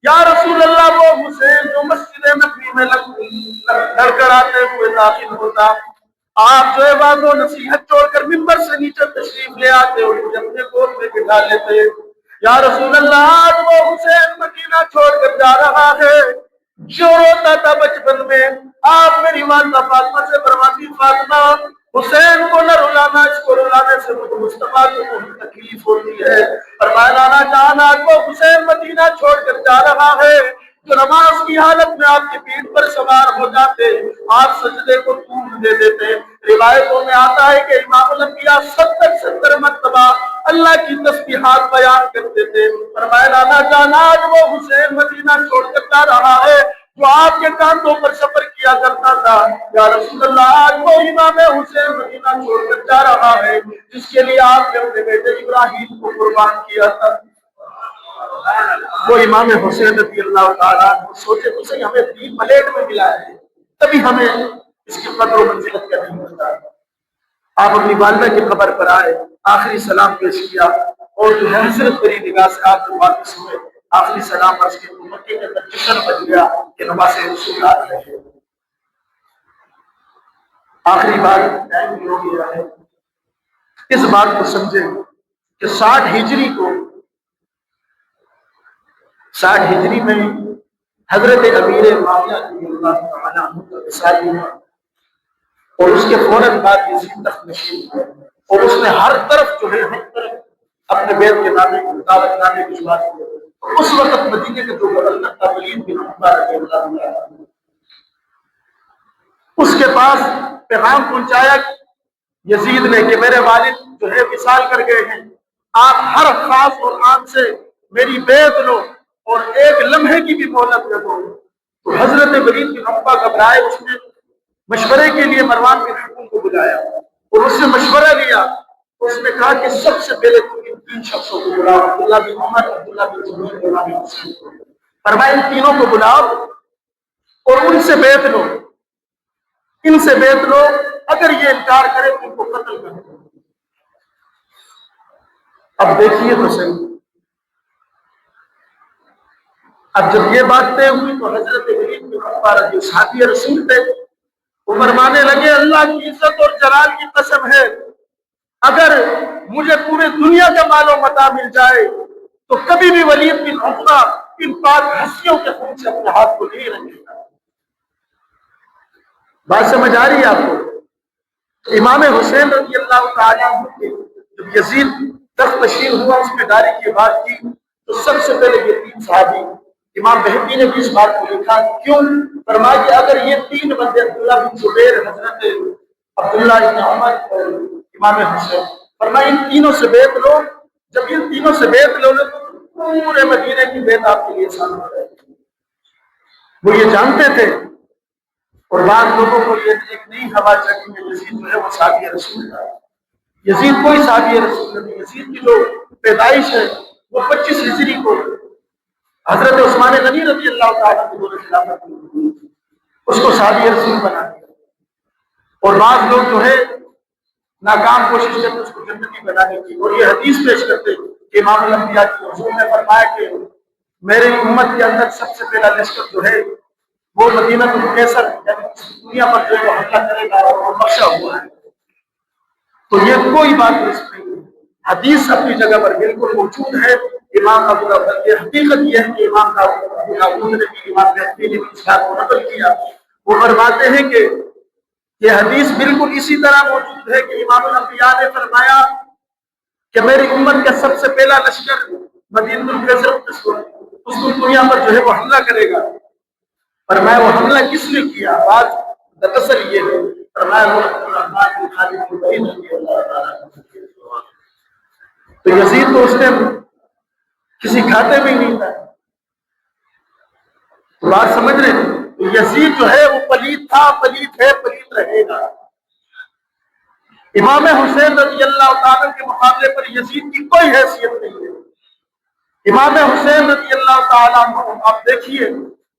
S2: یا رسول اللہ، وہ حسین جو مسجد نبوی میں لڑکڑاتے ہوئے داخل ہوتا، آپ جو ہے بات و نصیحت چھوڑ کر ممبر سے نیچے تشریف لے آتے اور مجھے اپنے گود میں بٹھا لیتے۔ یا رسول اللہ، آج وہ حسین مدینہ چھوڑ کر جا رہا ہے جو روتا تھا بچپن میں۔ آپ میری والدہ فاطمہ سے فرماتی، فاطمہ، حسین کو نہ رلانا، اس کو رلانے سے مجھے مصطفیٰ کو بہت تکلیف ہوتی ہے۔ فرمایا نانا جان، آج وہ حسین مدینہ چھوڑ کر جا رہا ہے جو نماز کی حالت میں آپ کی پیٹھ پر سوار ہو جاتے، آپ سجدے کو طول دے دیتے۔ روایتوں میں آتا ہے کہ امام الانبیاء 70 مرتبہ اللہ کی تسبیحات بیان کرتے تھے۔ فرمایا نانا جان، آج وہ حسین مدینہ چھوڑ کر جا رہا ہے جو آپ کے کاندھوں پر سفر کیا کرتا تھا۔ یا رسول اللہ، آج وہ امام حسین مدینہ چھوڑ کر جا رہا ہے جس کے لیے آپ نے اپنے بیٹے ابراہیم کو قربان کیا تھا۔ وہ امام حسین رضی اللہ تعالیٰ عنہ، سوچے تو صحیح، ہمیں دین پلیٹ میں ملا ہے، تبھی ہمیں اس کی قدر و منزلت کا نہیں پتا۔ آپ اپنی والدہ کی قبر پر آئے، آخری سلام پیش کیا، اور جو ہے حضرت بری نگاہ سے آپ جو واپس ہوئے، آخری سلام عرض کے مکے کے اندر جشن بج گیا کہ نماز رسول آ رہے ہیں۔ آخری بات ٹائم بھی ہو گیا ہے، اس بات کو سمجھیں کہ 60 ہجری کو، 60 ہجری میں حضرت امیر معاویہ رضی اللہ تعالیٰ عنہ کا وصال ہوا، اور اس کے فوراً بعد یزید تخت نشین ہوا، اور اس نے ہر طرف جو ہے ہر طرف اپنے بیت کے نامے کو، دعوت نامے کو جمع کیا۔ اس وقت مدینے کے جو گورنر تھا ولید بن عقبہ رضی اللہ عنہ، اس کے پاس پیغام پہنچایا یزید نے کہ میرے والد جو ہے وصال کر گئے ہیں، آپ ہر خاص اور عام سے میری بیعت لو اور ایک لمحے کی بھی مہلت نہ دو۔ تو حضرت ولید بن عقبہ گھبرائے، اس نے مشورے کے لیے مروان بن حکم کو بلایا اور اس سے مشورہ لیا۔ اس نے کہا کہ سب سے پہلے تم ان 3 شخصوں کو بلاؤ، عبداللہ بن عمر، عبداللہ بن زبیر، امام حسین کو۔ فرمایا ان تینوں کو بلاؤ اور ان سے بیعت لو، ان سے بیعت لو، اگر یہ انکار کرے تو ان کو قتل کر دو۔ اب دیکھیے تو صحیح، اب جب یہ بات طے ہوئی تو حضرت ولید بن عقبہ جو صحابی رسول تھے وہ فرمانے لگے اللہ کی عزت اور جلال کی قسم ہے، اگر مجھے پورے دنیا کا مال و متاع مل جائے تو کبھی بھی ولید بن عقبہ ان پاک ہستیوں کے خون سے اپنے ہاتھ کو نہیں رکھے گا۔ بات سمجھ آ رہی ہے آپ کو؟ امام حسین رضی اللہ تعالیٰ عنہ کے جب یزید تخت نشین ہوا اس میں داری کی بات کی تو سب سے پہلے یہ تین صحابی، امام بہقی نے بھی اس بات کو لکھا، کیوں؟ فرمایا کہ اگر یہ تین بندے عبداللہ بن زبیر، حضرت عبداللہ بن عمر اور امام حسین، فرمایا ان تینوں سے بیعت لو، جب ان تینوں سے بیعت لو تو پورے مدینے کی بیعت آپ کے لیے آسان ہو جائے گی۔ وہ یہ جانتے تھے اور بعض لوگوں کو یہ ایک نئی ہوا چلی کہ یزید جو ہے وہ صحابی رسول تھا۔ یزید کوئی صحابی رسول نہیں، یزید کی جو پیدائش ہے وہ 25 ہجری کو حضرت عثمان غنی رضی اللہ تعالیٰ کے دور خلافت میں ہوئی، اس کو صحابی رسول بنا دیا، اور بعض لوگ جو ہے ناکام کوشش کرتے اس کو جنتی بنانے کی، اور یہ حدیث پیش کرتے کہ امام الانبیاء کی حضور نے فرمایا کہ میری امت کے اندر سب سے پہلا لشکر جو ہے وہ مدینہ القیصر یعنی دنیا پر جو ہے وہ حملہ کرے گا اور وہ بخشا ہوا ہے۔ تو یہ کوئی بات نہیں، حدیث اپنی جگہ پر بالکل موجود ہے۔ امام ابو داؤد کی حقیقت یہ ہے کہ امام ابو داؤد نے بھی، امام بہقی نے بھی اس بات کو نقل کیا، وہ فرماتے ہیں کہ یہ حدیث بالکل اسی طرح موجود ہے کہ امام الانبیاء نے فرمایا کہ میری امت کا سب سے پہلا لشکر مدینہ القیصر اس دنیا پر جو ہے وہ حملہ کرے گا۔ فرمایا وہ حملہ کس نے کیا؟ بات دراصل یہ ہے، فرمایا وہ عبدالرحمن بن خالد بن ولید رضی اللہ تعالیٰ عنہ۔ تو یزید تو اس نے کسی کھاتے میں ہی نہیں تھا، بات سمجھ رہے ہیں؟ تو یزید جو ہے وہ پلید تھا، پلید ہے، پلید رہے گا۔ امام حسین رضی اللہ تعالیٰ کے مقابلے پر یزید کی کوئی حیثیت نہیں ہے۔ امام حسین رضی اللہ تعالیٰ عنہ، آپ دیکھیے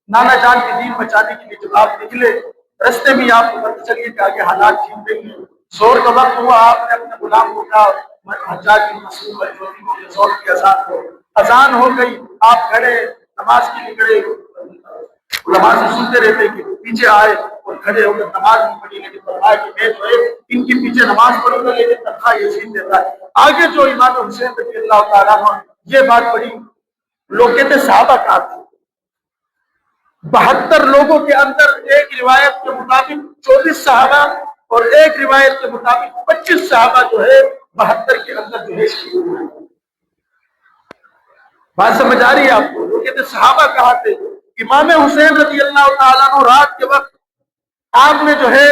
S2: نانا جان کے دین بچانے کے لیے جب آپ نکلے، رستے میں آپ کو پتہ چلیے کہ آگے حالات ٹھیک نہیں ہیں، زور کا وقت ہوا، آپ نے اپنے غلام کو کہا حجاج بن مسعود الجوفی کو کہ زور کی اذان ہو گئی، آپ کھڑے نماز کے لیے کھڑے، علماء سے سنتے رہتے کہ پیچھے آئے اور کھڑے ہو کر نماز بھی پڑھی، لیکن فرمایا کہ میں جو ہے ان کے پیچھے نماز پڑھوں گا لیکن تنخواہ یزید دیتا ہے۔ آگے جو امام حسین رضی اللہ تعالیٰ عنہ یہ بات پڑھی، لوگ کہتے صحابہ کہاں تھے؟ 72 لوگوں کے اندر ایک روایت کے مطابق 24 صحابہ اور ایک روایت کے مطابق 25 صحابہ جو ہے 72 کے اندر جو ہے شہید ہوئے۔ بات سمجھ آ رہی ہے آپ کو؟ وہ کہتے صحابہ کہاں تھے؟ امام حسین رضی اللہ تعالیٰ عنہ رات کے وقت آپ نے جو ہے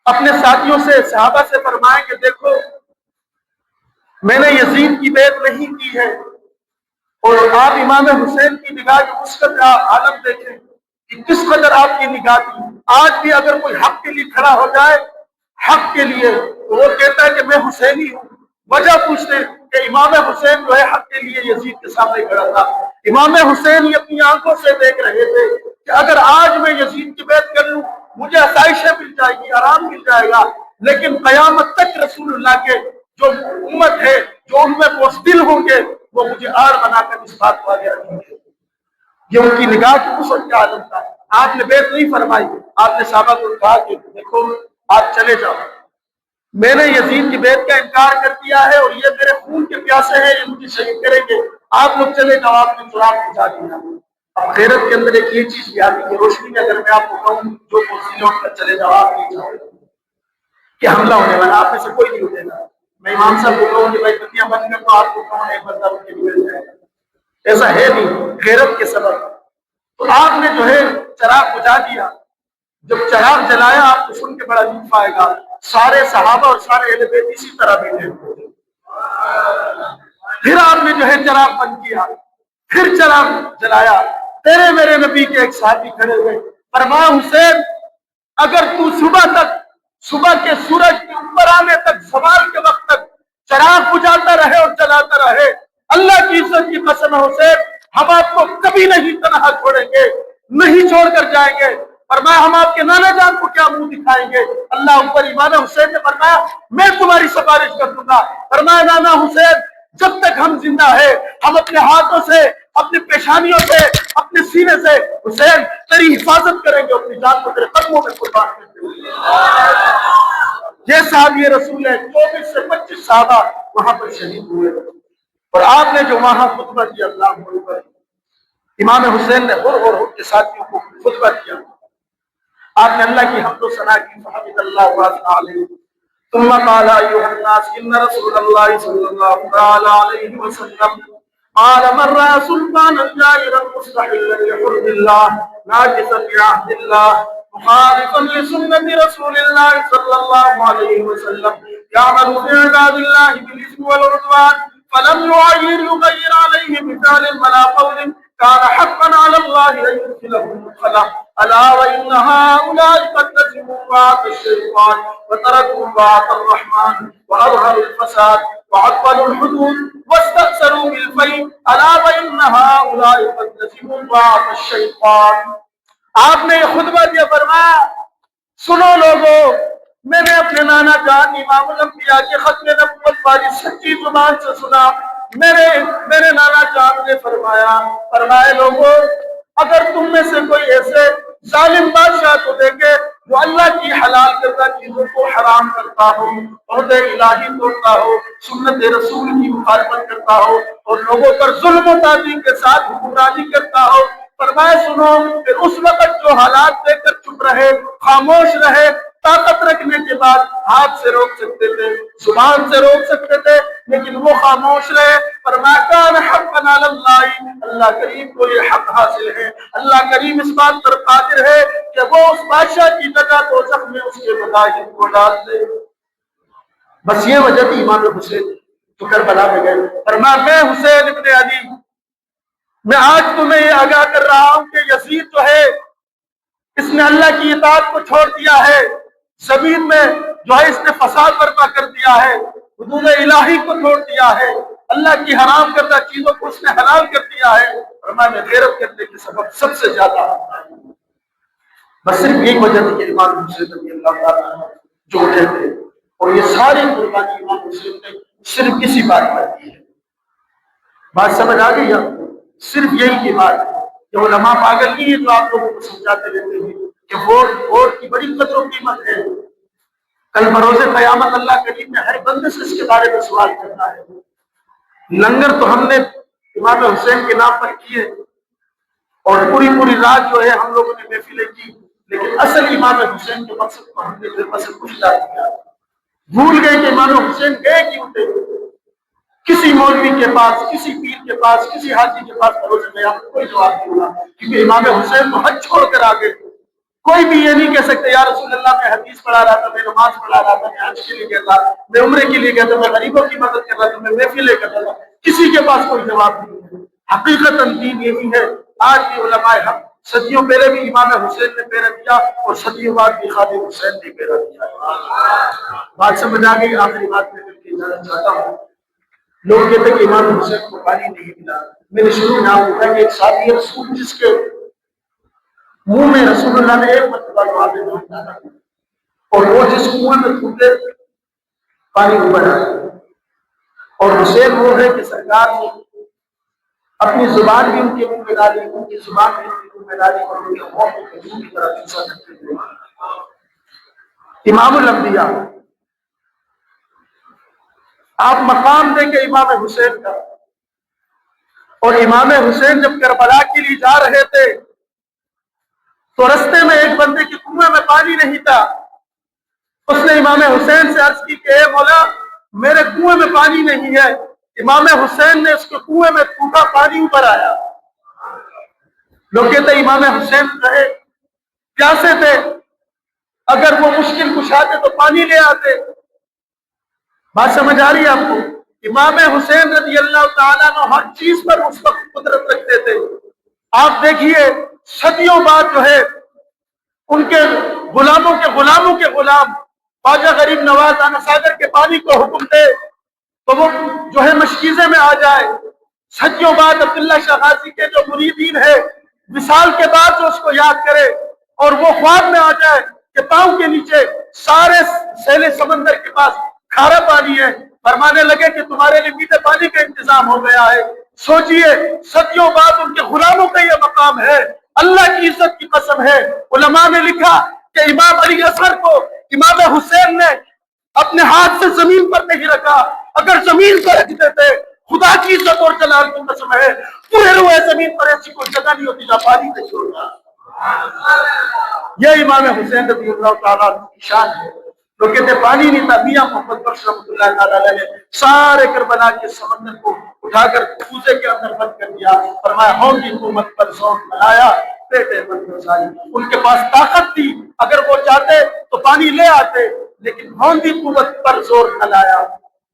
S2: اپنے ساتھیوں سے، صحابہ سے فرمایا کہ دیکھو میں نے یزید کی بیعت نہیں کی ہے، اور آپ امام حسین کی نگاہ کی وسعت کا عالم دیکھیں کہ کس قدر آپ کی نگاہ تھی۔ آج بھی اگر کوئی حق کے لیے کھڑا ہو جائے، حق کے لیے، تو وہ کہتا ہے کہ میں حسینی ہوں۔ وجہ پوچھتے ہیں کہ امام حسین جو ہے حق کے لیے یزید کے سامنے کھڑا تھا۔ امام حسین یہ اپنی آنکھوں سے دیکھ رہے تھے کہ اگر آج میں یزید کی بیعت کر لوں مجھے آسائشیں مل جائے گی، آرام مل جائے گا، لیکن قیامت تک رسول اللہ کے جو امت ہے، جو ان میں بزدل ہوں گے، وہ مجھے آڑ بنا کر اس بات کو آگے رکھیں گے۔ یہ ان کی نگاہ کی وسعت کا عالم تھا۔ آپ نے بیعت نہیں فرمائی، آپ نے صحابہ کو کہا کہ دیکھو آپ چلے جاؤ، میں نے یزید کی بیعت کا انکار کر دیا ہے اور یہ میرے خون کے پیاسے ہیں، یہ مجھے شہید کریں گے، آپ لوگ چلے جاؤ۔ آپ نے چراغ بجھا دیا۔ اب غیرت کے اندر ایک یہ چیز بھی آتی ہے، روشنی میں اگر میں آپ کو کہوں جو پوزیشن اٹھ کر چلے جاؤ، آپ نہیں جاؤ کہ حملہ ہونے والا، آپ میں سے کوئی نہیں اٹھے گا۔ میں امام صاحب کو کہوں کہ بھائی بتیاں بند کر تو آپ کو کہوں ایک بندہ اٹھ کے نکل جائے گا، ایسا ہے نہیں، غیرت کے سبب۔ تو آپ نے جو ہے چراغ بجھا دیا۔ جب چراغ جلایا آپ کو سن کے بڑا لطف آئے گا، سارے صحابہ اور سارے اہل بیت اسی طرح بیٹھے ہوئے۔ پھر آپ نے جو ہے چراغ بند کیا، پھر چراغ جلایا، تیرے میرے نبی کے ایک صحابی کھڑے ہوئے، فرمایا حسین اگر تو صبح کے سورج کے اوپر آنے تک، زوال کے وقت تک چراغ بجھاتا رہے اور جلاتا رہے، اللہ کی عزت کی قسم حسین ہم آپ کو کبھی نہیں تنہا چھوڑیں گے، نہیں چھوڑ کر جائیں گے۔ فرمایا ہم آپ کے نانا جان کو کیا منہ دکھائیں گے؟ اللہ اوپر امام حسین نے فرمایا میں تمہاری سفارش کر دوں گا۔ فرمایا نانا حسین جب تک ہم زندہ ہے ہم اپنے ہاتھوں سے، اپنے پیشانیوں سے، اپنے سینے سے حسین تیری حفاظت کریں گے، اپنی جان کو تیرے قدموں میں قربان کرتے ہوئے۔ یہ صحابی رسول ہے، 24 سے 25 صحابہ وہاں پر شہید ہوئے، اور آپ نے جو وہاں خطبہ دیا، اللہ اکبر، امام حسین نے ہر کے ساتھیوں کو خطبہ دیا، آپ نے اللہ کی حمد و ثنا کی، فحمد اللہ وثنا علیہ، ثم قال ایھا الناس ان رسول اللہ صلی اللہ تعالی علیہ وسلم قال من رأى سلطانا جائرا مستحلا لحرم اللہ ناجسا بعهد اللہ مخالفا لسنة رسول اللہ صلی اللہ علیہ وسلم يعمل في عباد الله بالإثم والعدوان فلم يغير عليه بفعل ولا قول كان حقا على الله أن يدخله مدخله ألا وإن هؤلاء قد نسبوا طاعة الشيطان وتركوا طاعة الرحمن وأظهروا الفساد وعطلوا الحدود واستأثروا بالفيء ألا وإن هؤلاء قد نسبوا طاعة الشيطان۔ آپ نے یہ خطبہ دیا، فرمایا سنو لوگوں، میں نے اپنے نانا جان امام الانبیاء کے ختم نبوت والی سچی زبان سے سنا، میرے نانا جان نے فرمایا لوگوں، اگر تم میں سے کوئی ایسے ظالم بادشاہ کو دیکھے جو اللہ کی حلال کردہ چیزوں کو حرام کرتا ہو، عہد الہی توڑتا ہو، سنت رسول کی مخالفت کرتا ہو، اور لوگوں پر ظلم و تعدی کے ساتھ حکمرانی کرتا ہو، فرمایا سنو، پھر اس وقت جو حالات دیکھ کر چپ رہے، خاموش رہے، طاقت رکھنے کے بعد ہاتھ سے روک سکتے تھے، زبان سے روک سکتے تھے، لیکن وہ خاموش رہے، فرمایا کان حقا علی اللہ، اللہ کریم کو یہ حق حاصل ہے، اللہ کریم اس بات پر قادر ہے کہ وہ اس بادشاہ کی جگہ دوزخ میں اس کے مظاہر کو ڈال دے۔ بس یہ وجہ تھی امام حسین جو کربلا میں گئے، فرمایا میں حسین ابن علی، میں آج تمہیں یہ آگاہ کر رہا ہوں کہ یزید جو ہے اس نے اللہ کی اطاعت کو چھوڑ دیا ہے، زمین میں جو ہے اس نے فساد برپا کر دیا ہے، حدود الہی کو چھوڑ دیا ہے، اللہ کی حرام کردہ چیزوں کو اس نے حلال کر دیا ہے، اور میں غیرت کرنے کے سبب سب سے زیادہ بس صرف ایک وجہ تھی کہ امام حسین رضی اللہ تعالیٰ جو اٹھے تھے، اور یہ ساری قربانی امام حسین نے صرف کسی بات پر کی ہے۔ بات سمجھ آ گئی آپ کو؟ صرف یہی کی بات ہے کہ علماء پاگل نہیں ہے جو آپ لوگوں کو سمجھاتے رہتے ہیں کہ ووٹ کی بڑی قدر و قیمت ہے، کل بروز قیامت اللہ کریم نے ہر بندے سے اس کے بارے میں سوال کرنا ہے۔ لنگر تو ہم نے امام حسین کے نام پر کیے، اور پوری رات جو ہے ہم لوگوں نے محفلیں کی، لیکن اصل امام حسین کے مقصد کو ہم نے جو ہے کچھ ڈال دیا، بھول گئے کہ امام حسین گئے کیوں تھے۔ کسی مولوی کے پاس، کسی پیر کے پاس، کسی حاجی کے پاس بھروسے قیامت کوئی جواب نہیں ہوگا، کیونکہ امام حسین تو حج چھوڑ کر آ گئے۔ کوئی بھی یہ نہیں کہہ سکتے یا رسول اللہ میں حدیث پڑھا رہا تھا، میں نماز پڑھا رہا تھا، میں حج کے لیے گیا تھا، میں عمرے کے لیے گیا تھا، میں غریبوں کی مدد کر رہا تھا، میں محفلیں کر رہا تھا، کسی کے پاس کوئی جواب نہیں ہے۔ حقیقت دین یہی ہے، آج بھی علماء حق صدیوں پہلے بھی امام حسین نے پیرا دیا، اور صدیوں بعد بھی خادم حسین نے پیرا دیا۔ بات سمجھ آ گئی؟ آخری بات میں کر کے جانا چاہتا ہوں، لوگ کہتے ہیں کہ امام حسین کو پانی نہیں ملا۔ میں نے شروع میں آپ کو کہا کہ ایک صحابی رسول جس کے منہ میں رسول اللہ نے ایک مرتبہ لعاب نام ڈالا، اور وہ جس کنویں میں تھوکے پانی ابل آیا، اور حسین وہ ہے کہ سرکار نے اپنی زبان بھی ان کے منہ میں ڈالی، ان کی زبان بھی ان کے منہ میں ڈالی، اور ان کے ہونٹ کو کھجور کی طرح چوسا کرتے تھے۔ امام الانبیاء، آپ مقام دیں کہ امام حسین کا، اور امام حسین جب کربلا کے لیے جا رہے تھے تو رستے میں ایک بندے کے کنویں میں پانی نہیں تھا، اس نے امام حسین سے عرض کی کہ اے مولا میرے کنویں میں پانی نہیں ہے، امام حسین نے اس کے کنویں میں تھوکا، پانی اوپر آیا۔ لوگ کہتے ہیں امام حسین رہے پیاسے تھے، اگر وہ مشکل کشاتے تو پانی لے آتے۔ بات سمجھ آ رہی ہے آپ کو؟ امام حسین رضی اللہ تعالیٰ عنہ ہر چیز پر اس وقت قدرت رکھتے تھے۔ آپ دیکھیے صدیوں بعد جو ہے ان کے غلاموں کے غلام خواجہ غریب نواز آنا ساگر کے پانی کو حکم دے تو وہ جو ہے مشکیزے میں آ جائے۔ صدیوں بعد عبداللہ شاہ غازی کے جو مریدین ہے وصال کے بعد جو اس کو یاد کرے اور وہ خواب میں آ جائے کہ پاؤں کے نیچے سارے سیلے سمندر کے پاس کھارا پانی ہے، فرمانے لگے کہ تمہارے لیے میٹھے پانی کا انتظام ہو گیا ہے۔ سوچئے صدیوں بعد ان کے غلاموں کا یہ مقام ہے، اللہ کی عزت کی قسم ہے۔ علماء نے لکھا کہ امام علی اصغر کو امام حسین نے اپنے ہاتھ سے زمین پر نہیں رکھا، اگر زمین پر رکھ دیتے خدا کی عزت اور جلال کی قسم ہے پورے روئے زمین پر ایسی کوئی جگہ نہیں ہوتی جہاں پانی نہیں چھوڑتا۔ یہ امام حسین رضی اللہ تعالیٰ کی شان ہے۔ لوگ کہتے پانی نہیں تھا، میاں محمد بخش رحمۃ اللہ تعالیٰ نے سارے کربلا کے سمندر کو اٹھا کر کوزے کے اندر بند کر دیا، فرمایا ہوں گی حکومت پر زور بنایا بیٹے بند رسائی۔ ان کے پاس طاقت تھی، اگر وہ چاہتے تو پانی لے آتے، لیکن ہوندی قوت پر زور نہ لایا۔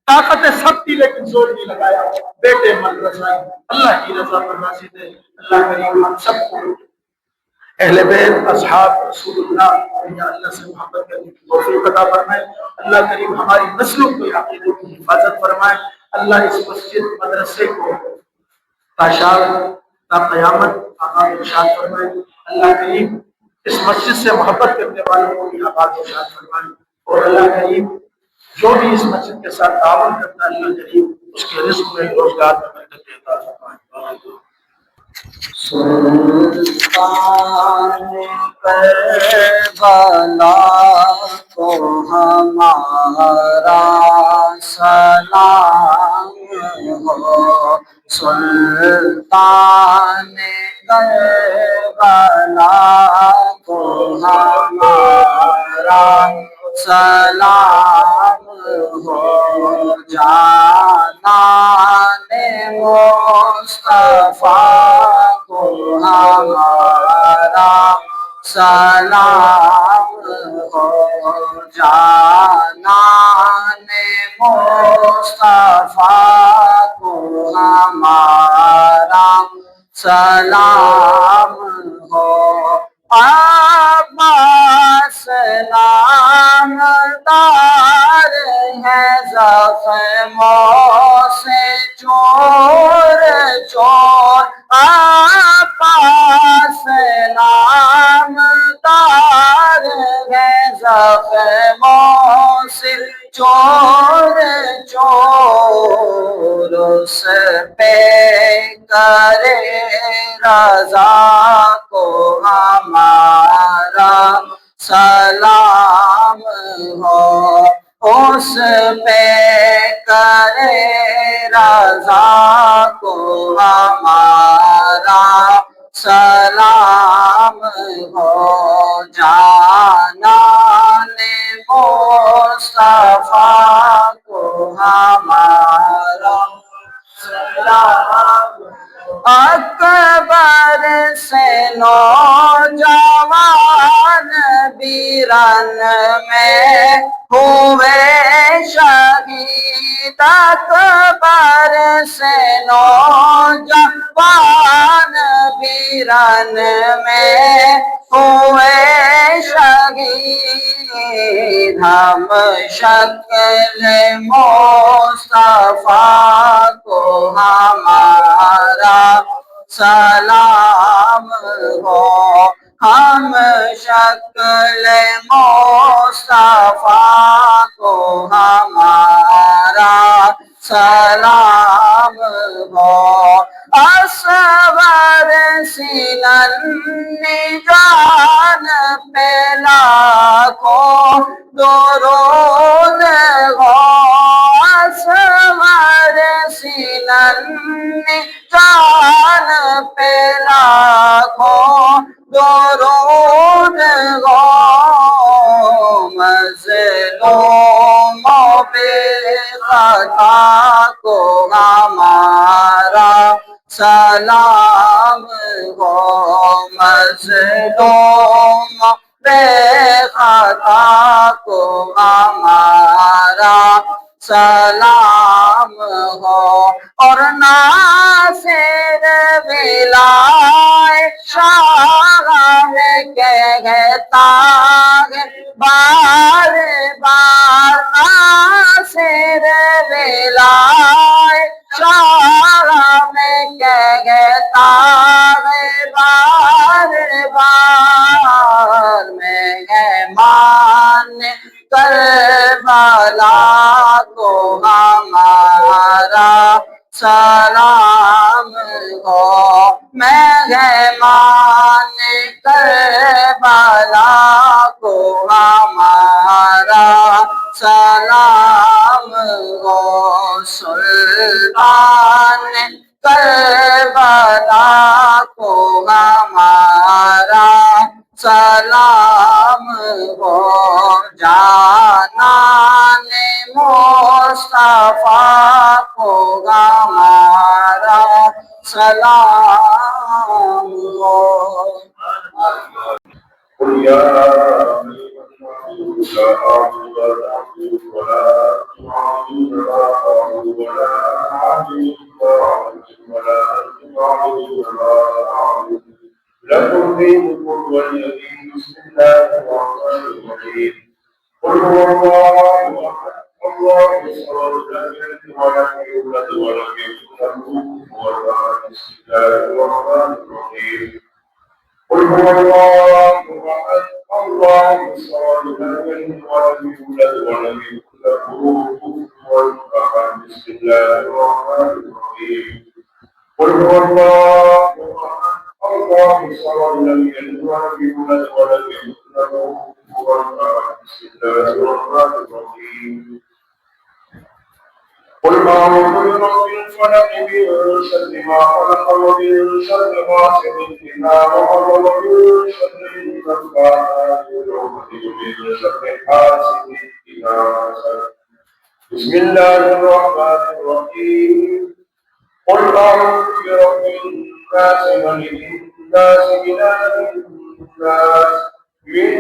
S2: طاقتیں سب تھی لیکن زور نہیں لگایا، بیٹے من رسائی۔ اللہ کی رضا پر راضی دے۔ اللہ کریم ہم سب کو اہل بیت اصحاب رسول اللہ یا اللہ سے محبت کرنے کی توفیق عطا فرمائے۔ اللہ کریم ہماری نسلوں کو عقیدے کی حفاظت فرمائے۔ اللہ اس مسجد مدرسے کو تاشال تا قیامت آباد و شاد فرمائے۔ اللہ کریم اس مسجد سے محبت کرنے والوں کو بھی آباد و شاد فرمائے، اور اللہ کریم جو بھی اس مسجد کے ساتھ تعاون کرتا ہے اللہ کریم اس کے رزق میں روزگار میں برکت عطا فرمائے۔
S3: سلطان کربلا کو ہمارا سلام ہو، سلطان کربلا کو ہمارا سلام ہو، جانان مصطفیٰ کو ہمارا سلام ہو، جانان مصطفیٰ کو ہمارا سلام ہو۔ عباس نام دار ہے زخموں سے چور چور، عباس نام دار ہے زخموں سے چور چور، اس پہ کرے رضا کو ہمارا سلام ہو، اس پہ کرے رضا کو ہمارا سلام ہو، جانان مصطفیٰ کو ہمارا سلام۔ اکبر سے نوجوان بیرن میں ہوئے شہید، اکبر سے نوجوان بیرن میں ہوئے شہید، ہم شکل مصطفیٰ کو ہمارا سلام ہو، ہم شکل مصطفیٰ کو ہمارا سلام ہو، اصغر سینن جان پہ لاکھوں درود ہو، اصغر سینن جان پہ لاکھوں درود ہو، مظلوموں پہ خطا کو ہمارا سلام ہو، مظلوموں پہ خطا کو ہمارا سلام ہو، اور ناصر ولائے شاہ کہتا ہے بار بار، ناصر ولائے شاہ کہتا ہے بار بار، کربلا کو ہمارا سلام ہو مہمان کربلا کو ہمارا سلام ہو سلطان کربلا کو ہمارا سلام ہو جانان مصطفیٰ کو ہمارا سلام ہو
S4: قل يا أيها الناس لا أعبد ولا تعبد ولا أعبد ولا أعبد ولا أعبد ولا أعبد لكم دينكم ولي دين. بسم الله الرحمن الرحيم. قل هو الله أحد الله الصمد لم يلد ولم يولد ولم يكن له كفوا أحد. بسم الله الرحمن الرحيم. قل هو الله أحد الله الصمد لم يلد ولم يولد ولم يكن له كفوا أحد. بسم الله الرحمن الرحيم. قل هو الله أحد الله الصمد لم يلد ولم يولد ولم يكن له كفوا أحد. بسم الله الرحمن الرحيم. قل أعوذ برب الفلق من شر ما خلق ومن شر غاسق إذا وقب ومن شر النفاثات في العقد ومن شر حاسد إذا حسد. بسم الله الرحمن الرحيم. قل أعوذ برب الناس ملك الناس إله الناس من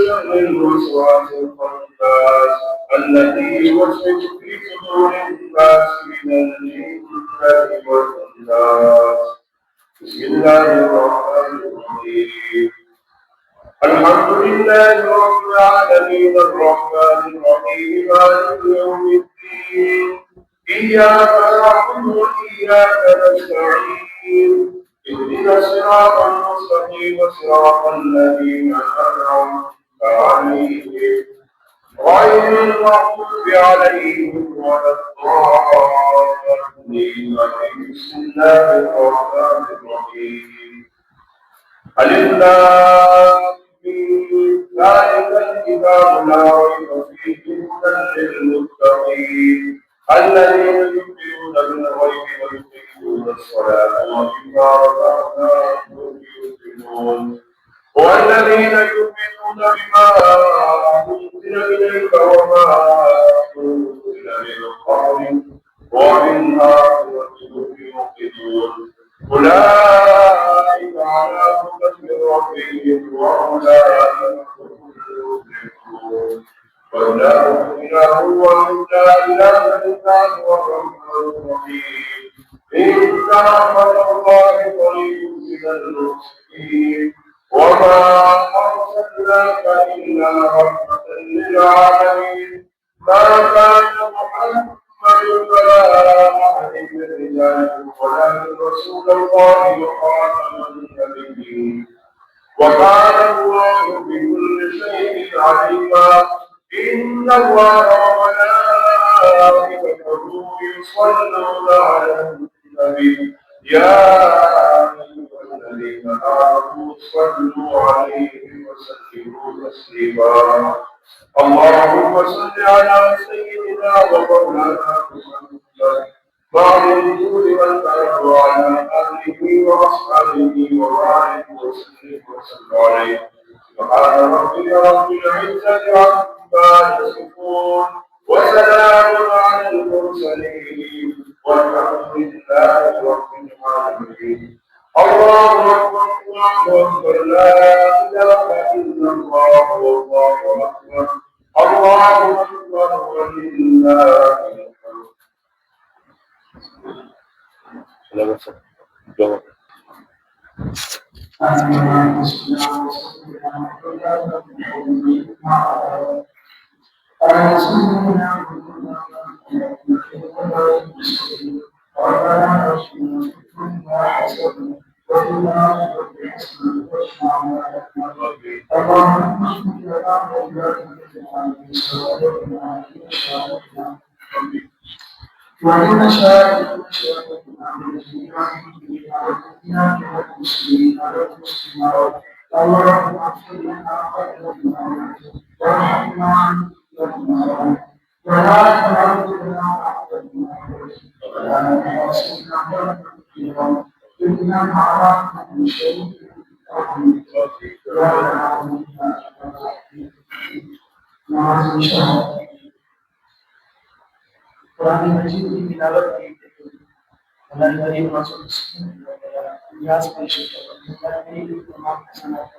S4: شر الوسواس الخناس الذي يوسوس في صدور الناس من الجنة والناس. بسم الله الرحمن الرحيم. الحمد لله رب العالمين الرحمن الرحيم مالك يوم الدين. إياك نعبد وإياك نستعين. اهدنا الصراط المستقيم صراط الذين أنعمت عليهم غير المغضوب عليهم ولا الضالين. بسم الله الرحمن الرحيم. ألف لام ميم ذلك الكتاب لا ريب فيه هدى للمتقين الذين يؤمنون بالغيب ويقيمون الصلاة ومما رزقناهم ينفقون. والذين يؤمنون بما أنزل إليك وما أنزل من قبلك وبالآخرة هم يوقنون. أولئك على هدى من ربهم وأولئك هم المفلحون. والله إله واحد لا إله إلا هو الرحمن الرحيم. إن رحمة الله قريب من المحسنين. وما أرسلناك إلا رحمة للعالمين. ما كان محمد ولا أحد من رجالكم ولكن رسول الله وخاتم النبيين. وكان الله بكل شيء عليما. إن الله وملائكته يصلون على النبي يا أيها الذين آمنوا صلوا عليه وسلموا تسليما. اللهم صل على سيدنا ومولانا محمد بعد الوجود والبركة وعلى آله وأصحابه وبارك وسلم عليه. سبحان ربك رب العزة عما يصفون وسلام على المرسلين والحمد لله رب العالمين. الله أكبر الله أكبر لا إله إلا الله والله أكبر الله أكبر ولله الحمد.
S2: وإن شاء اللهم اغفر لنا وارحمنا ولا تحرمنا ولا تعصنا إنا على كل شيء قدير قرآن مجید کی تلاوت کی اللہ کریم رسول ریاض پیش کرتے ہیں تمام حسنات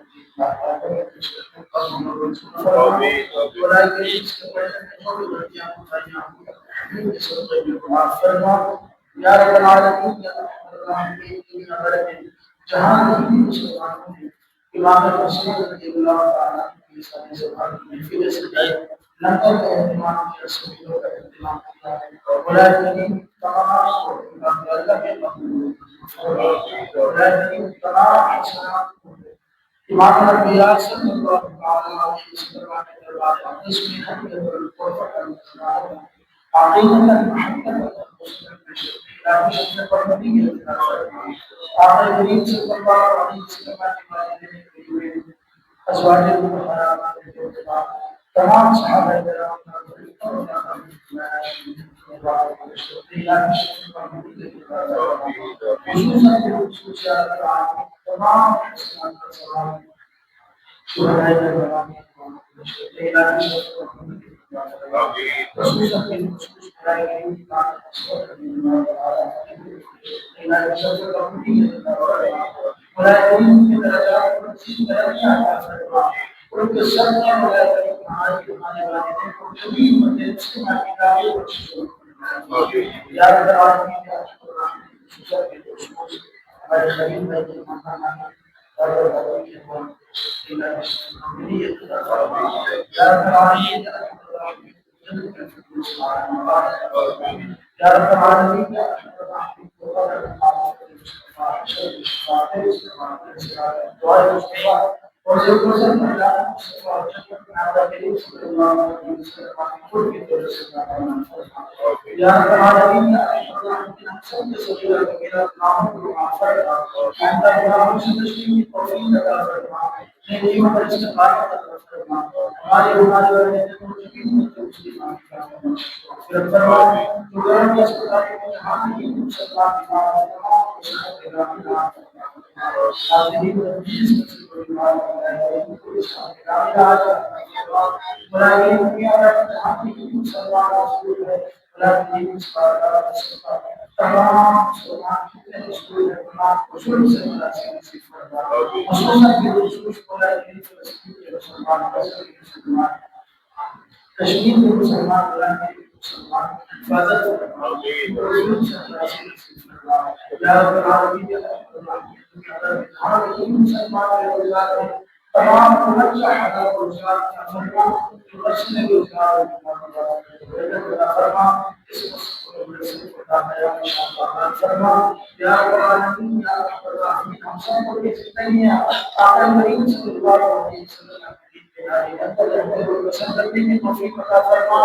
S2: یا رب العالمین جہاں بھی مسلمانوں نے امام حسین رضی اللہ تعالیٰ کی ساری زبان محفل سجائی لنگر کا اہتمام کیا سبیلوں کا اہتمام کیا مولا کریم تمام اللہ کے مقبول مولا کریم تمام حسنات امام الانبیاء صلی اللہ علیہ وسلم کے دربار اقدس میں حقیقت القرآن عقیدت محمد الہی شفیع پرمدی کے آقا کریم صلی اللہ علیہ وسلم کے بارے میں ازواج مطہرات کے تمام صحابہ کرام تمام ان کے سب نے ہماری والدین کو کبھی مدد سے یا رب العالمین ہمارے خلیل بھائی کے مکانہ اور یا رب العالمین یا رب العالمین اور جو کوشش اللہ یا رب العالمین سب کے سبیل میرا نام کو معاف فرما انت ہم سے تشریف کی توفیق عطا فرما نیکی میں استقامت عطا فرما ہمارے والدین کو یقین سے مسلمان فرما پھر فرما جو گھر کے اسپتال میں جہاں بھی مسلمان بیمار ہیں تمام کو صحت دے رہا حاضرین رمضان سے بیمار ملائکہ دنیا میں جہاں بھی مسلمان رسول ہے تمام مسلمان جتنے رسول ہیں تمام رسول سے مناسب نصیب فرما خصوصاً کے رسول ملائکہ فلسطین کے مسلمان کشمیر کے مسلمان ملائکہ مسلمان حفاظت فرما رسول سے مناسب نصیب فرما یا رب العالمین مسلمان روزگار میں تمام اچھا حلال روزگار کا فرما جو اچھے روزگار فرما اس فرما یا رب العالمین یا رب العالمین ہم سب کو یہ نہیں ہے آقا کریم صلی اللہ علیہ وسلم کی توفیق عطا فرما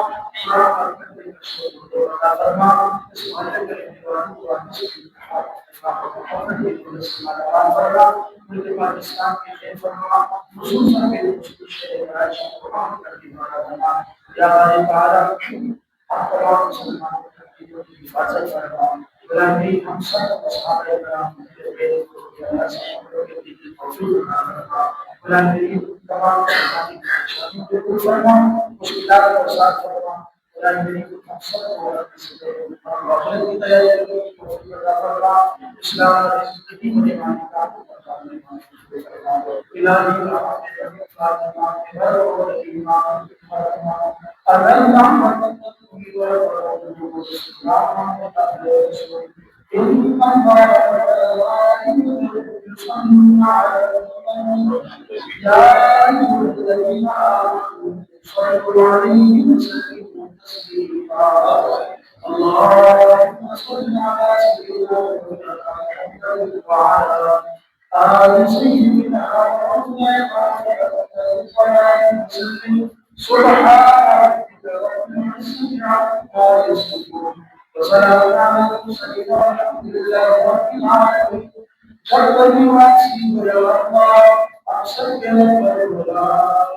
S2: فرما اس محل کے دیوانوں کو ملک پاکستان کے خیر فرما خصوصاً میرے شہر کراچی کو عام کر کے بنا یا بارے تعالیٰ تمام مسلمانوں کی حفاظت فرما غلامی ہم سب صحابہ کرام کے توفیق عطا فرما غلامی تمام فرما مشکلات کو آسان فرما غلامی ہم سب کو آخرت کی تیاری اسلام اور زندگی میں ایمان کا الہی فاطمہ ہر اور ایمان فاطمہ اگر نام کی اللهم صل على سيدنا محمد وعلى آل سيدنا محمد وسلم سبحان ربك رب العزة عما يصفون وسلام على المرسلين والحمد لله رب العالمين. والذي واسي ولا الله أحسن ولا إله إلا الله